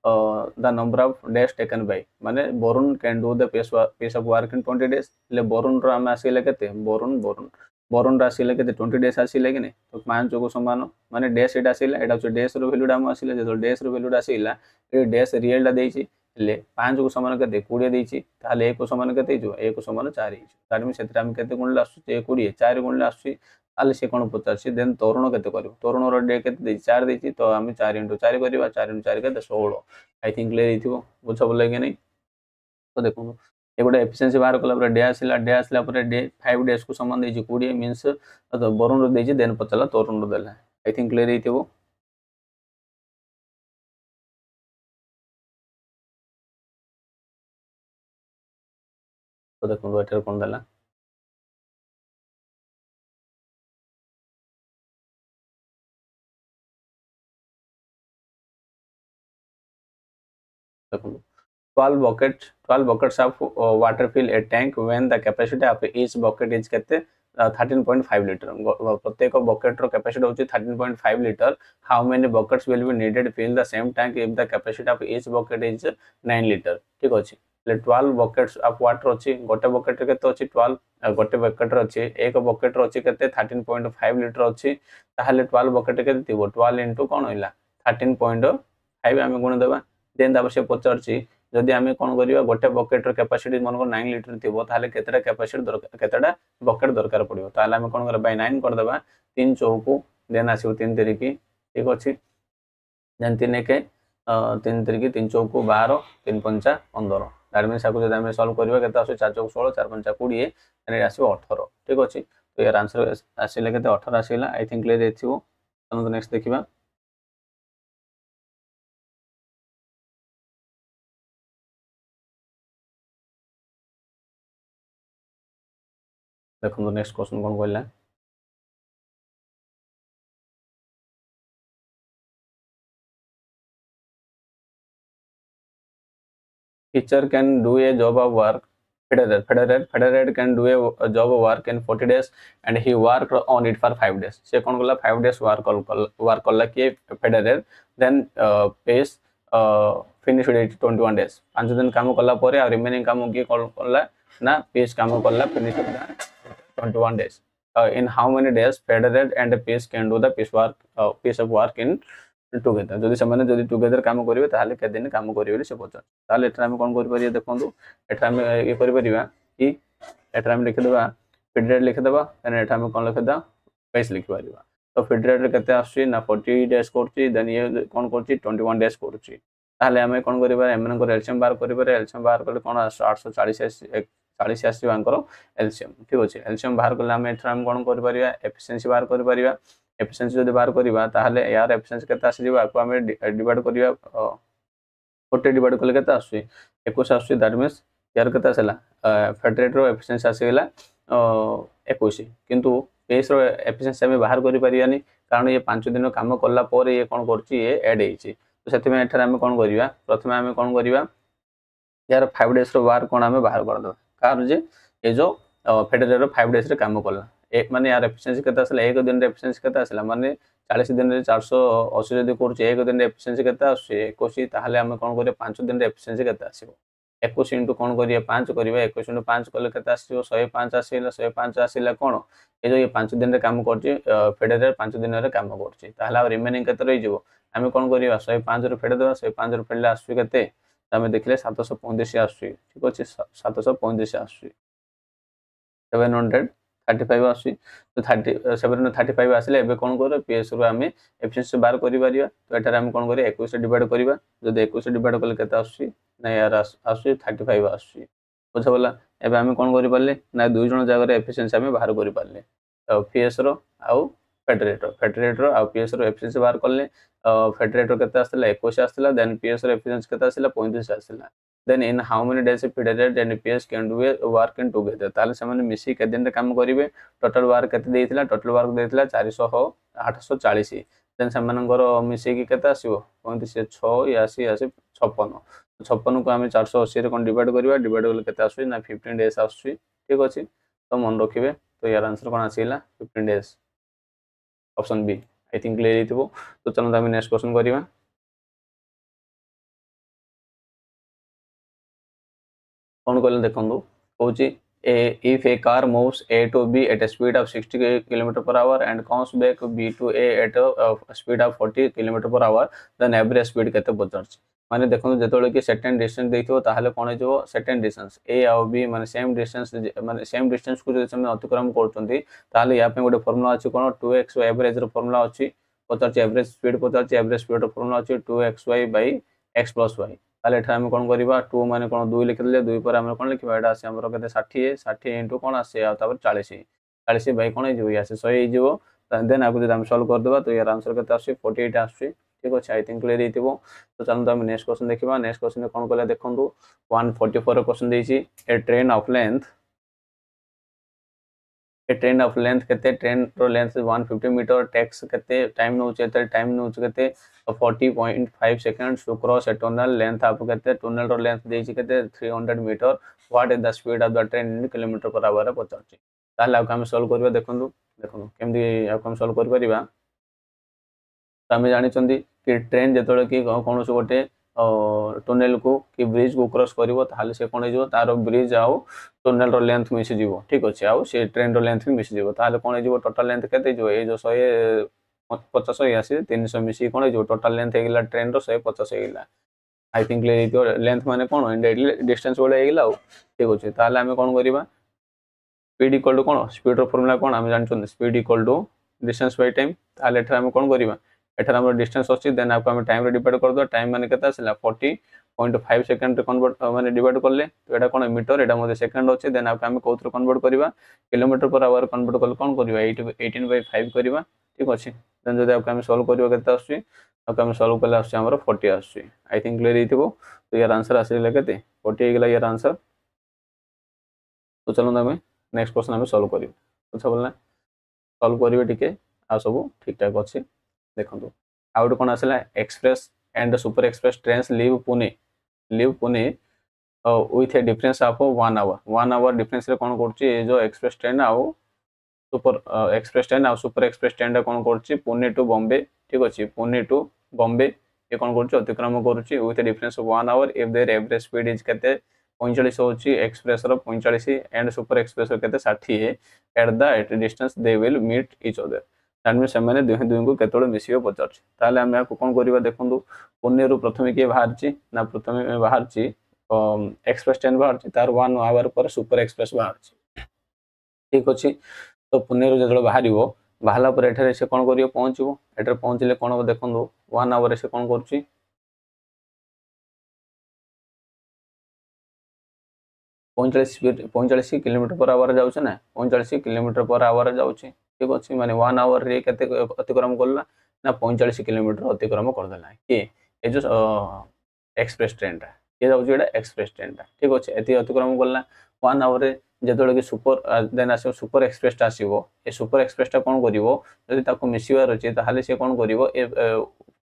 the number of days taken by माने बोरन can do the piece of work in 20 days ले बोरन रो आम आसिले केते बोरन बोरन बोरन आसिले केते 20 डेज आसिले कि नहीं तो 5 को समान माने डेज एटा आसिला एटा हो डेज रो वैल्यूटा आम आसिले जो डेज रो वैल्यूटा आसिला ए डेज रियलटा देछि ले 5 को समान केते 20 देछि ताले 1 को समान केते जो 1 को समान 4 हिजो तार में सेतरा हम केते गुणले आसुची 20 4 गुणले आसुची ताले से कोन पचारछि देन तोरण केते करिवो तोरण रो डे केते देछि 4 देछि तो हम 4 * 4 करिवा 4 * 4 केते 16 आई थिंक क्लियर हिथिबो बुझा बोले कि नहीं तो देखो ये गोटे एफिशिएंसी बाहर कला डे आसला डे 5 डेज को समान देछि 20 मींस तो बोरन रो देछि देन पचला तोरण रो देला आई थिंक क्लियर हिथिबो तो देखो एटर कोन देला देखो 12 buckets of water fill a tank when the capacity of each bucket is केते 13.5 liter प्रत्येक bucket रो capacity होची 13.5 liter how many buckets will be needed to fill the same tank if the capacity of each bucket is 9 liter ठीक अछि ले 12 buckets of water अछि गोटे bucket रे केते अछि 12 गोटे bucket रे अछि एक bucket रे अछि केते 13.5 liter अछि ताहाले 12 bucket केते थिबो 12 into कोन होइला 13.5 आमे गुण देबा देन तापर से पचारछि जदि आम कौन करवा गोटे बकेट कैपेसिटी मन 9 लिटर थी ताले केतेटा कैपेसिटी दरकार केतेटा बकेट दरकार पड़ो ताले आम कौन कर 9 करदे 3 चौकू देन आसो 3 तिरिकी ठीक अच्छे देन 3 1 3 तिरिकी 3 चौकू 12 3 5 15 दैट मीन्स जब आम सल्व करवा केते आसो 4 चौक 16 4 5 20 देन आसो 18 ठीक अच्छे तो यार आंसर आसिले केते 18 आसिला आई थिंक क्लियर हेथिबो तो नेक्स्ट देखिबा देखो नेक्स्ट क्वेश्चन कौन कहला teacher can do a job of work Federer can do a job of work in 40 days and he worked on it for 5 days से कौन कला 5 days work कला कि Federer then pays finished it 21 days 5 दिन काम कला परे और रिमेनिंग काम कि कला ना पेस काम कला finish 21 days in how many days Federer and Pace can do the piece of work in together जदि से जदि टुगेदर काम करेंगे ताहले के दिन काम करेंगे से पचार ताहले एटा हम कोन कर परिया देखंतु एटा हम ये कर परिया कि एटा हम लिख देबा पीरियड लिख देबा एने एटा हम कोन लिख दा पेस लिख परिया तो फेडरेटर केते आसुची ना 40 डेज करछि देन ये कोन करछि 21 डेज करछि ताले हमें कोन करिबा एमन को एलसीएम बार करिबा एलसीएम बार करले कोन 840 40 आसी बांकर एलसीएम ठीक अछि एलसीएम बाहर करले हमें एथरा हम कोन करि परिबा एफिशिएंसी बाहर करि परिबा एफिशिएंसी जदि बाहर करिबा ताले यार एफिशिएंसी केते आसी जिबा को हमें डिवाइड करिबा 40 डिवाइड कले केते आसी 21 आसी दैट मींस यार केते आसला फेडरेटर एफिशिएंसी आसीला 21 किंतु पेस रो एफिशिएंसी हमें बाहर करि परियानी कारण ये 5 दिन काम करला पर ये कोन करछि ये ऐड हेछि तो सेति में एथरा हम कोन करिबा प्रथमे हम कोन करिबा यार 5 डेज रो वार कोन हमें बाहर कर दो कार जे ये जो फेडरेटर 5 डेज रे काम करला एक माने यार एफिशिएंसी केते आसला एक दिन रे एफिशिएंसी केते आसला माने 40 दिन रे 480 जदि करछि एक दिन रे एफिशिएंसी केते आसी 21 ताहले हम कोन करिया 5 दिन रे एफिशिएंसी केते आसीबो 21 इंटू कोन करिया 5 करिया 21 इंटू 5 कले केते आसीबो 105 आसीला 105 आसीला कोन ए जो ये 5 दिन रे काम करछि फेडरेटर 5 दिन रे काम करछि ताहले आ रिमेनिंग केते रहि जिवो हम कोन करिया 105 रे फेड देबा 105 रे फेडले आसी केते हमें देखले 735 आसी ठीक अछि 735 आसी 735 आसी तो 735 आसीले एबे कोन कर पीएस रो हमें एफिशिएंसी बार करि परिया तो एटार हम कोन करिया 21 से डिवाइड करिबा जदि 21 से डिवाइड कले केते आसी ना यार आसी 35 आसी बुझा बोला एबे हम कोन करि परले ना दुई जण जागा रे एफिशिएंसी हमें बाहर करि परले तो पीएस रो आउ फेडरेटर आउ पीएस रो एफिशिएंसी बाहर करले फेडरेटर केते आस्तला 21 आस्तला देन पीएस रो एफिशिएंसी केते आस्तला 35 आस्तला then in how many days federated and PS can do work in together ताले समान मिसी के दिन रे काम करिवे टोटल वर्क केते देइथिला टोटल वर्क देइथिला 400 840 देन समानकर मिसी के केते आसीबो 35 6 80 80 56 56 को हम 480 रे कोन डिवाइड करिवा डिवाइड करले केते आसी ना 15 डेज आसी ठीक अछि तो मन रखिबे तो यार आंसर कोन आसीला 15 days option B I think clear हितबो तो चलो हम नेक्स्ट क्वेश्चन करिवा कौन कहले देखंदु कहूची if a car moves A to B at a speed of 60 km/h and comes back B to A at a speed of 40 km/h then average speed केते पचरछ माने देखंदु जेतोले कि certain distance देइथो ताहले कोन जो सर्टेन डिस्टेंस A और B माने same distance को जे समय अतिक्रम करचंती ताहले या पे गोटे फार्मूला अछि कोन 2x एवरेज रो फार्मूला अछि पचरछ एवरेज स्पीड पचरछ एवरेज स्पीड रो फार्मूला अछि 2xy / x + y ताले एठा हम कोन करिबा 2 माने कोन 2 लिख देले 2 पर हम कोन लिखबा एटा आसे हमरो केते 60 60 इनटू कोन आसे आ तापर 40 40 बाय कोन हिजो आसे 100 हिजो देन आगु जब हम सॉल्व कर देबा तो यार आंसर केते आसे 48 आसे ठीक अछि आई थिंक क्लियर हितिबो तो चलतो हम नेक्स्ट क्वेश्चन देखिबा नेक्स्ट क्वेश्चन में कोन कहले देखंतु 144 क्वेश्चन देछि ए ट्रेन ऑफ लेंथ केते ट्रेन रो लेंथ 150 मीटर टैक्स केते टाइम नउचे त टाइम नउचे केते 40.5 seconds to cross a tunnel length आप केते टनल रो लेंथ देछि केते 300 meter what is the speed of the train in kilometer पर आवर पचाछि ताले हम सॉल्व करबा देखंतु केमदी हम सॉल्व कर परिबा तो आम जानी कि ट्रेन जो कि कौन गोटे टनेल को कि ब्रिज को क्रॉस करिवो ताले से कोन हो तार ब्रिज आउ टनेल रो लेंथ मिसी जीवो ठीक अछि आउ से ट्रेन रो लेंथ भी मिसी जीवो ताले कोन हो टोटल लेंथ केते जो ए जो 150 80 300 मिसी कोन हो टोटल लेंथ हेगिला ट्रेन रो 150 हेगिला आई थिंक लेंथ माने कोन इनडायरेक्टली डिस्टेंस बोले हेगिला आउ ठीक अछि ताले हम कोन करिबा स्पीड इक्वल टू कोन स्पीड रो फार्मूला कोन हम जानछन speed equal to distance by time ताले एठा हम कोन करिबा एठा हमर डिस्टेंस अछि देन आपको हम टाइम रे डिवाइड कर दो टाइम माने केता आसला 40.5 सेकंड रे कन्वर्ट माने डिवाइड करले तो एटा कोन मीटर एटा मध्ये सेकंड अछि देन आपको हम कोथरो कन्वर्ट करबा किलोमीटर पर आवर कन्वर्ट करले कोन करबा 18/5 करबा ठीक अछि देन जदि आपको हम सॉल्व करबा केता आछि आपको हम सॉल्व करले आछि हमर 40 आछि आई थिंक क्लियर हितबो तो यार आंसर आसीले केते 40 हेगला यार आंसर तो चलो हम नेक्स्ट क्वेश्चन हम सॉल्व करियो अच्छा बोलना सॉल्व करिवे टिके आ सब ठीक ठाक अछि देखो आउट कौन आसला express and super express trains leave Pune with a difference of 1 hour difference रे कौन करछि ए जो एक्सप्रेस ट्रेन आउ सुपर एक्सप्रेस ट्रेन आउ सुपर एक्सप्रेस ट्रेन कौन करछि पुणे टू बॉम्बे ठीक अछि पुणे टू बॉम्बे ये कौन करछि अतिक्रम करछि with a difference of 1 hour if their average speed is केते 45 होछि एक्सप्रेस रो 45 एंड सुपर एक्सप्रेस रो केते 60 at the distance they will meet each other तानमे सेमाने दुहे को केतोळे मिसियो पचारछि ताले हम याको कोन करिबा देखंतु पुणे रो प्रथमे के बाहरछि ना प्रथमे बाहरछि एक्सप्रेस ट्रेन बाहरछि तार 1 आवर पर सुपर एक्सप्रेस बाहरछि ठीक अछि तो पुणे रो जदळ बाहरिबो बाहला पर एठारे से कोन करियो पहुंचबो एठारे पहुंचले कोन हो देखंदो 1 आवर से कोन करछि 45 किलोमीटर पर आवर जाउछ ना 45 किलोमीटर पर आवर जाउछ ठीक अछि माने 1 आवर रे केते अतिक्रम करला ना 45 किलोमीटर अतिक्रम कर देला के ए जो एक्सप्रेस ट्रेन टा ये जाउछ एटा एक्सप्रेस ट्रेन टा ठीक अछि एति अतिक्रम करला 1 आवर रे जेतोले कि सुपर देन आसो सुपर एक्सप्रेस टा आसीबो ए सुपर एक्सप्रेस टा कोन करिवो जदि ताको मिसिवार अछि ताहाले से कोन करिवो ए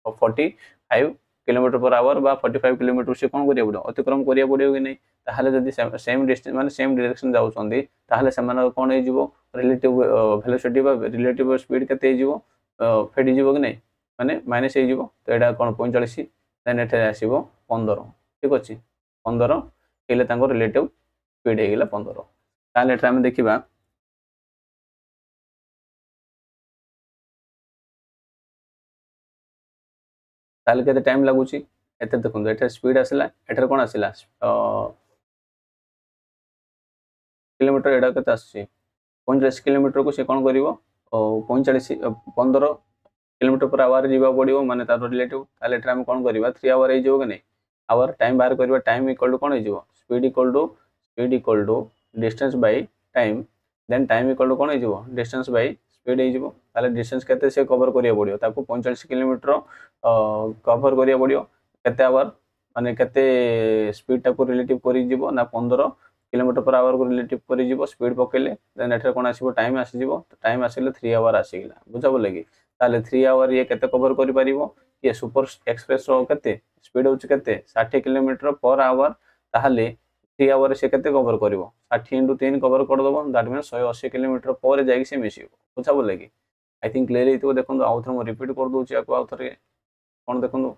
45 किलोमीटर पर आवर बा 45 किलोमीटर से कोन करिया पड़ो अतिक्रम करिया पड़ियो कि नै ताहाले जदि सेम डिस्टेंस माने सेम डायरेक्शन जाउछंदी ताहाले समान कोन हे जिवो रिलेटिव वेलोसिटी बा रिलेटिव स्पीड केते हे जिवो फेडी जिवो कि नै माने माइनस हे जिवो तो एटा कोन 45 देन एठे आसीबो 15 ठीक अछि 15 हेले तांको रिलेटिव स्पीड हे गेला 15 ताहाले एठे हम देखिबा ताहाले केते टाइम लागुची एते देखंदो एठे स्पीड आसिला एठे कोन आसिला किलोमीटर एडा केते आसी 45 किलोमीटर को से कोन करिवो 45 15 किलोमीटर पर आवर जीवा पड़िवो माने तार रिलेटिव ताले एठे हम कोन करिवा 3 आवर हे जिवो कि नै आवर टाइम बाहर करिवा टाइम इक्वल टू कोन हे जिवो speed equal to distance by time then time equal to कोन हे जिवो डिस्टेंस बाय स्पीड हे जिवो ताले डिस्टेंस केते से कवर करिया पड़ियो ताको 45 किलोमीटर कवर करिया पड़ियो केते आवर माने केते स्पीड टाको रिलेटिव करि जिवो ना 15 किलोमीटर पर आवर को रिलेटिव करि जिवो स्पीड पकेले देन एठे कोन आसीबो टाइम आसी जिवो टाइम आसीले 3 आवर आसी गेला बुझा बोले कि ताले 3 आवर ये केते कवर करि परिबो ये सुपर एक्सप्रेस रो केते स्पीड होच केते 60 किलोमीटर पर आवर ताहाले 3 आवर से केते कवर करिवो 60 * 3 कवर कर दबो दैट मींस 180 किलोमीटर पर जाई से मिसिबो बुझा बोले कि आई थिंक क्लियर हितो देखंदो आउथर म रिपीट कर दोछि आको आउथर कोन देखंदो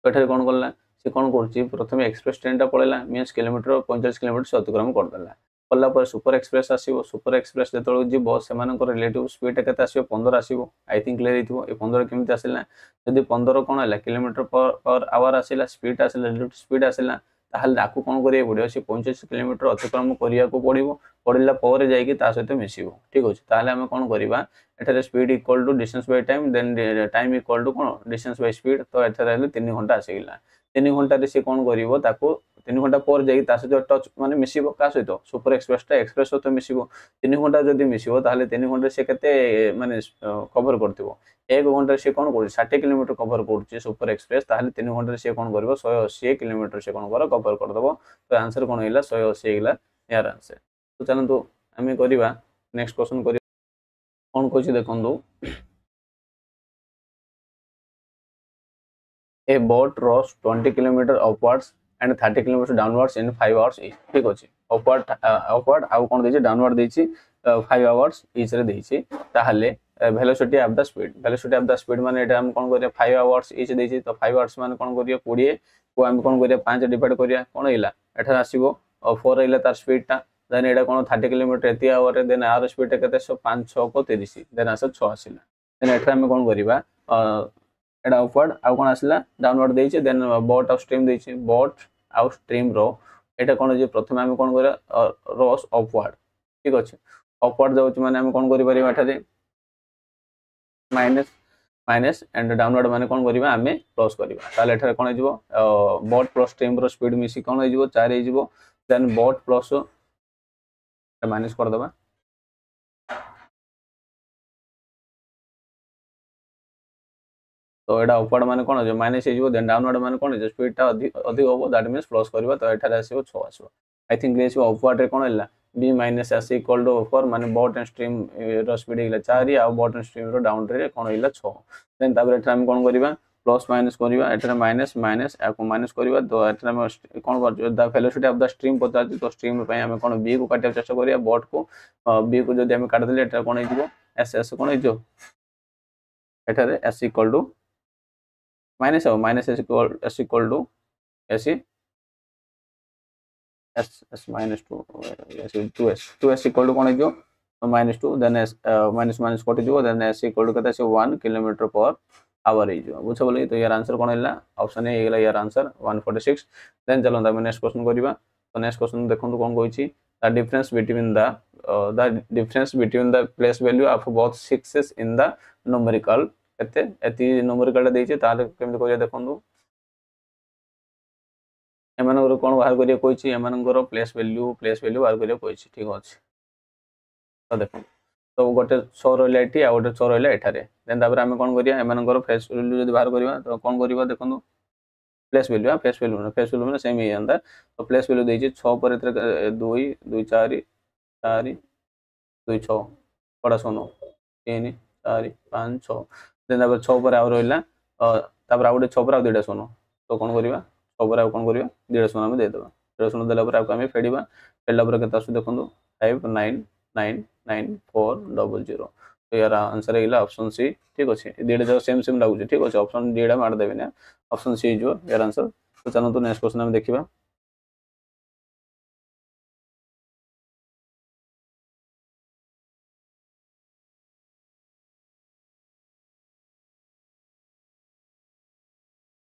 एठे कोन करला से कोन करछि प्रथमे एक्सप्रेस ट्रेन टा पळेला मींस किलोमीटर 45 किलोमीटर से अतिक्रम कर देला पल्ला पर सुपर एक्सप्रेस आसीबो सुपर एक्सप्रेस जेतळ जिवो सेमान को रिलेटिव स्पीड टा केते आसीबो 15 आसीबो आई थिंक क्लियर हितो ए 15 केमिति आसिला जदि 15 कोन हला किलोमीटर पर आवर आसिला स्पीड आसिला रिलेटिव स्पीड आसिला ताहाले आकु कोन करिया पड़ियो से 45 किलोमीटर अतिक्रम करिया को पड़िबो पड़िला पर जाई कि ता सहित मिसिबो ठीक अछि ताहाले हम कोन करिबा एठारे speed equal to distance by time then time equal to कोन डिस्टेंस बाय स्पीड तो एठारे 3 घंटा आसीला 3 घंटा रे से कोन करिवो ताको 3 घंटा पर जाई ता सहित टच माने मिसिबो का सहित सुपर एक्सप्रेस टा एक्सप्रेस तो मिसिबो 3 घंटा जदि मिसिबो ताहाले 3 घंटा से केते माने कवर करथिबो 1 घंटा से कोन करू 60 किलोमीटर कवर करछि सुपर एक्सप्रेस ताहाले 3 घंटा से कोन करबो 180 किलोमीटर से कोन कवर कर दबो तो आंसर कोन हैला 180 हैला यार आंसर तो चलंतु हमें करिबा नेक्स्ट क्वेश्चन करिबा कोन कहछि देखंदो a boat rows 20 kilometer upwards and 30 kilometer downwards in 5 hours each ठीक अछि upward आउ कोन देछि डाउनवर्ड देछि 5 hours each रे देछि ताहाले velocity of the speed माने एटा हम कोन करिया 5 hours each देछि तो 5 hours माने कोन करिया 20 को हम कोन करिया 5 डिवाइड करिया कोन हैला एठा आसीबो 4 हैला तार स्पीड टा देन एटा कोन 30 किलोमीटर एति आवर रे देन आर स्पीड केते 5 6 को 30 देन आसे 6 आसिला देन एठा हम कोन करिबा एटा अपवर्ड आउ कोन आसिला डाउनवर्ड देछि देन बोट ऑफ स्ट्रीम देछि बोट आउ स्ट्रीम रो एटा कोन जे प्रथमे हम कोन करिया रोस अपवर्ड ठीक अछि अपवर्ड जाउछि माने हम कोन करि परिबा एठारे माइनस एंड डाउनवर्ड माने कोन करिबा हमें प्लस करिबा ताले एठारे कोन हिजबो बोट प्लस स्ट्रीम रो स्पीड मिसी कोन हिजबो 4 हिजबो देन बोट प्लस माइनस कर दबा तो एटा अपवर्ड माने कोन हो माइनस हिजबो देन डाउनवर्ड माने कोन हो स्पीड ता अधिक होबो दैट मींस प्लस करबा तो एठारे आसीबो 6 आसीबो आई थिंक लेसिबो अपवर्ड रे कोन हैला b minus s equal to 4 माने बोट एंड स्ट्रीम रो स्पीड हैला 4 आ बोट एंड स्ट्रीम रो डाउन रे कोन हैला 6 देन तापर एठा हम कोन करिबा प्लस माइनस करिबा एठा माइनस आको माइनस करिबा तो एठा हम कोन कर the velocity of the stream पता तो स्ट्रीम पय हम कोन b को काटिया चेष्टा करिया बोट को b को जदि हम काट देले एठा कोन हिजबो s कोन हिजो एठा रे s इक्वल टू माइनस हो minus s equal to s s minus 2 s 2s equal to कोन हिजो -2 देन s माइनस कट जो देन s इक्वल टू कते से 1 किलोमीटर पर आवर हिजो बुझ बोले तो यार आंसर कोन हैला ऑप्शन ए गेला यार आंसर 146 देन चलो हम नेक्स्ट क्वेश्चन करिबा तो नेक्स्ट क्वेश्चन देखंतु कोन कहछि the difference between the place value of both sixes in the numerical केते एति numerical देइछे ताले केमति करिया देखंदु एमानकर कोन बाहर करिया कोइछि एमानकर प्लेस वैल्यू बाहर करिया कोइछि ठीक अछि तो देखो तो गोटे 6 रहला एठी आ गोटे 6 रहला एठारे देन तापर हम कोन करिया एमानकर फेस वैल्यू जदी बाहर करिया तो कोन करिवा देखंदु प्लेस वैल्यू माने सेम ही अंदर तो प्लेस वैल्यू देइछि 6 पर 2 2 4 4 2 6 पड़ा सुनो 3 4 5 6 देन तापर 6 पर आ रहला तापर आ गोटे 6 पर आ दुटा सुनो तो कोन करिवा 6 पर आ कोन करिवा दुटा सुनो हम दे देबा दुटा सुनो देला पर आ हम फेडिबा फेडला पर केता आसु देखंदु 599940 तो यार आंसर है ऑप्शन सी ठीक अच्छे दुटा जगह सेम लगुच ठीक अच्छे ऑप्शन डी मार देवी ना ऑप्शन सी जो यार आंसर तो चलो तो नेक्स्ट क्वेश्चन हम देखिबा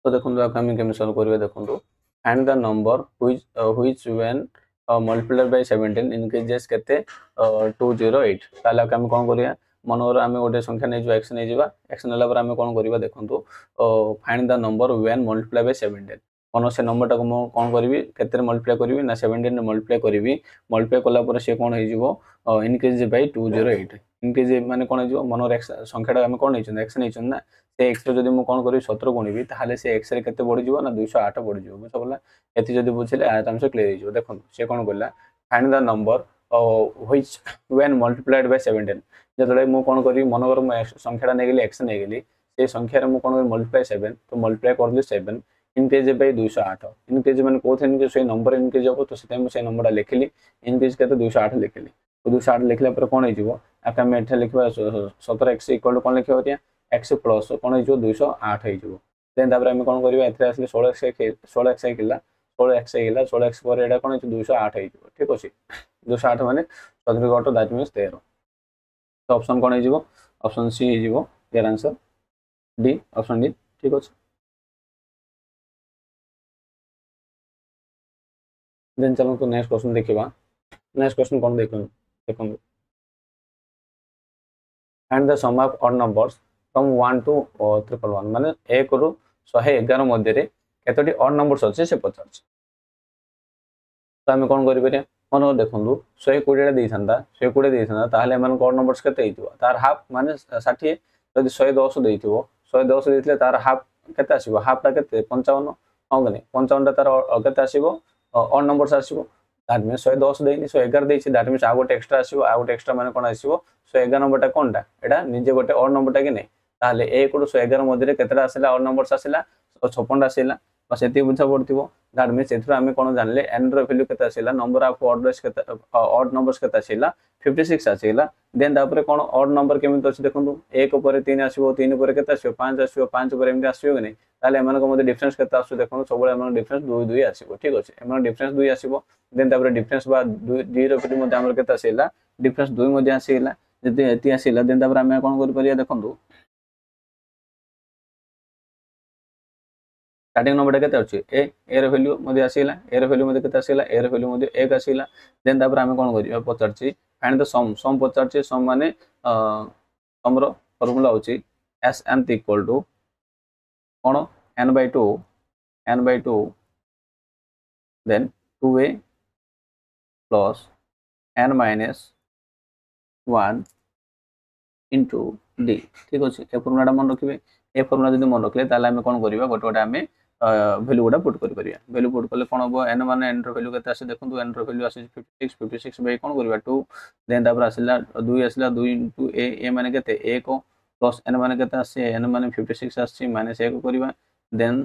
तो देखो आम केमी सल्व करेंगे देखो find the number which when multiplied by 17 increases केते 208 ताले हम कोन करिया मनोर आम गोटे संख्या नहीं एक्स नहीं जावा एक्स नेला पर आम कोन करिवा देखंतु find the number when multiply by 17 मन से नंबर टाको मो कोन करबी केते मल्टीप्लाई करबी ना 17 ने मल्टीप्लाई करबी मल्टीप्लाई कला पर से कोन हे जिवो इंक्रीज बाय 208 इंक्रीज माने कोन हे जिवो मनोर एक्स संख्याटा आम कोन नै एक्स नै ना से एक्स जदि मु कोन करी 17 गुणिबी ताहाले से एक्स रे केते बढ़ि जिवो ना 208 बढ़ि जिवो बुझ पड़ला एति जदि बुझिले आराम से क्लियर हे जिवो देखो से कोन बोलला find the number which when multiplied by 17 जतले मु कोन करी मनोर मु संख्याटा नै गेली एक्स नै गेली से संख्या रे मु कोन करी मल्टीप्लाई 7 तो मल्टीप्लाई करली 7 इंक्रीज बाय 208 इंक्रीज माने कोथे इनके से नंबर इंक्रीज हो तो से से नंबरटा लिखली इंक्रीज केते 208 लिखली तो 208 लिखला पर कोन हे जिवो आका हम एठा लिखबा 17x इक्वल कोन लिखबा दिया x प्लस कोन हे जो 208 हे जो देन तापर हम कोन करबा एथरे आसले 16x किला 16x पर एडा कोन हे 208 हे जो ठीक अछि 208 माने 17 गट दैट मींस 13 तो ऑप्शन कोन हे जो ऑप्शन सी हे जो यार आंसर डी ऑप्शन डी ठीक अछि देन चलो तो नेक्स्ट क्वेश्चन देखिबा नेक्स्ट क्वेश्चन कोन देखो find the sum of odd numbers from 1 to 111 माने 1 रु 111 मध्य रे केतोटी ऑड नंबर्स अछि से पचार तो हम कोन करि परिया मन देखंदु 120 टा देइथंदा 120 देइथंदा ताहाले मन ऑड नंबर्स केते हेतिबो तार हाफ माने 60 जदि 110 देइथिबो 110 देइथिले तार हाफ केते आसीबो हाफ ता केते 55 हो गने 55 टा तार केते आसीबो ऑड नंबर्स आसीबो दैट मींस 110 देइनी 111 देइछि दैट मींस आ गोटे एक्स्ट्रा आसीबो आ गोटे एक्स्ट्रा माने कोन आसीबो 111 नंबरटा कोनटा एटा निजे गोटे ऑड नंबरटा कि नै ताले 1 रु 111 मध्ये केतेटा आसिला ऑड नंबर्स आसिला 56 आसिला बस एति बुझा पड़तिबो दैट मींस एथरो आमे कोन जानले n रो वैल्यू केते आसिला नंबर ऑफ ऑड नंबर्स केते आसिला 56 आसिला देन तापर कोन ऑड नंबर केमिति अछि देखंतु 1 ऊपर 3 आसीबो 3 ऊपर केते आसीबो 5 आसीबो 5 ऊपर एमति आसीबो कि नै ताले एमान को मध्ये डिफरेंस केते आसु देखंतु सबले एमान डिफरेंस 2 2 आसीबो ठीक अछि एमान डिफरेंस 2 आसीबो देन तापर डिफरेंस बा 2 रो वैल्यू मध्ये हमर केते आसिला डिफरेंस 2 मध्ये आसिला जदि एति आसिला देन तापर आमे कोन करि परिया देखंतु स्टार्टिंग नंबर केते अछि ए रो वैल्यू मध्ये आसिला ए रो वैल्यू मध्ये केते आसिला ए रो वैल्यू मध्ये 1 आसिला देन तापर आमे कोन करिया पचारछि फाइंड द सम पचारछि सम माने सम रो फार्मूला होछि s n इक्वल टू कोन n by 2 then 2a plus n minus 1 into d ठीक अछि ए फार्मूलाटा मन रखिबे ए फार्मूला जदि मन रखले ताले हम कोन करिबा गोटे गोटे हमें वैल्यू गोटा पुट करि परिया वैल्यू पुट करले कोन हो n माने n रो वैल्यू केते आसे देखंतु n रो वैल्यू आसे 56 बाय कोन करिबा 2 देन तापर आसिला 2 आसिला 2 into a माने केते 1 प्लस n माने केते आसे n माने 56 आसी माइनस 1 करिबा देन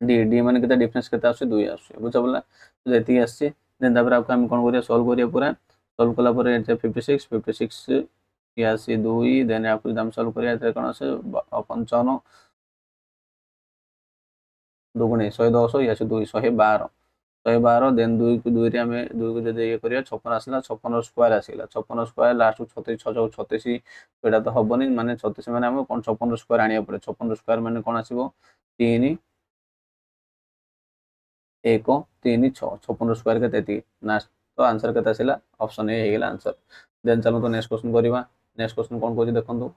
d माने केते डिफरेंस केते आसे 2 आसे बुझा पड़ला तो एति आसे देन तापर आपको हम कोन करिया सॉल्व करिया पूरा सॉल्व कला पर 56 या से 2 देन आपको दाम सॉल्व करिया त कोन आसे 55 दुगुणे 110 या से 2 112 देन 2 को 2 रे हमें 2 को जदि ये करिया 56 आसला 56 स्क्वायर आसिला 56 स्क्वायर लास्ट 36 36 एटा तो हबनी माने 36 माने हम कोन 56 स्क्वायर आनिया पड़े 56 स्क्वायर माने कोन आसीबो 3 1 3 6 56 स्क्वायर के तेती ना तो आंसर केते आसिला ऑप्शन ए हेगला आंसर। देन चलो तो नेक्स्ट क्वेश्चन करबा। नेक्स्ट क्वेश्चन कोन कोछि देखंतु।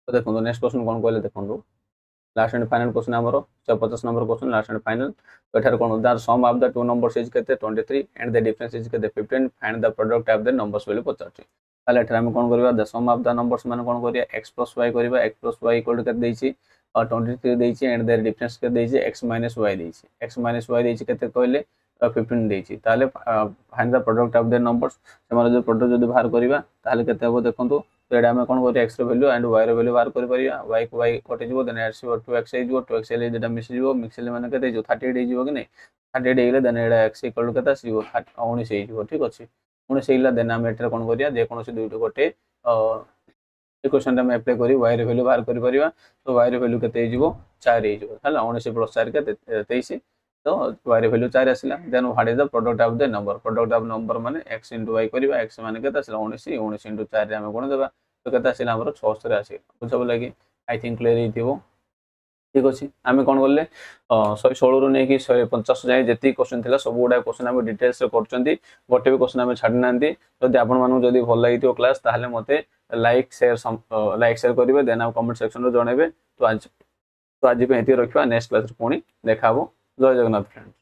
तो देखंतु नेक्स्ट क्वेश्चन कोन कहले देखंतु। लास्ट एंड फाइनल क्वेश्चन हमरो 50 number question last and final. तो एठार कोन the sum of the two numbers is केते 23 एंड द डिफरेंस इज केते 15 find the product of the numbers बोली पचारछि। ताले एठार हम कोन करबा the sum of the numbers माने कोन करिया x + y करबा। x + y इक्वल टू केते देछि और 23 देछि एंड द डिफरेंस केते देछि x - y देछि। x - y देछि केते कहले 15 देछि। ताले find the product of the numbers सेमाने जो प्रोडक्ट जदि बाहर करबा ताले केते हो देखंतु। तो एटा हम कोन करिया x रो वैल्यू एंड y रो वैल्यू बाहर कर परिया। y को y कटि जिवो देन एड्स 2x हे जिवो 2x ले जेटा मिस जिवो मिक्सले माने केते जो 38 हे जिवो कि नै 38 हेले then Etah x equal to केते आसीबो 19 हे जिवो। ठीक अछि 19 हेला देन हम एटा कोन करिया जे कोनोसी दुइटो गोटे इक्वेशन रे हम अप्लाई करी y रो वैल्यू बाहर कर परिया। तो y रो वैल्यू केते हे जिवो 4 हे जिवो हला 19 + 4 केते 23। तो y रो वैल्यू 4 आसिला। Then what is the product of the number. Product of number माने x * y करबा। x माने केते आसिला 19 19 * 4 रे हम कोन देबा। तो केते आसिला हमरो 76 आसिला। बुझब लागि आई थिंक क्लियर हिथिबो। ठीक अछि आमे कोन करले 116 रु नै कि 150 जाय जति क्वेश्चन थिला सब गुडा क्वेश्चन हम डिटेल्स रे करचंती। गोटे भी क्वेश्चन हम छाडी नांती। जदि आपन मानु जदि भल लागितो क्लास ताहले मते लाइक शेयर करिवे देन आप कमेंट सेक्शन रे जणेबे। तो आज पे एति रखिबा नेक्स्ट क्लास रे पुणी देखाबो। जय जगन्नाथ फ्रेंड।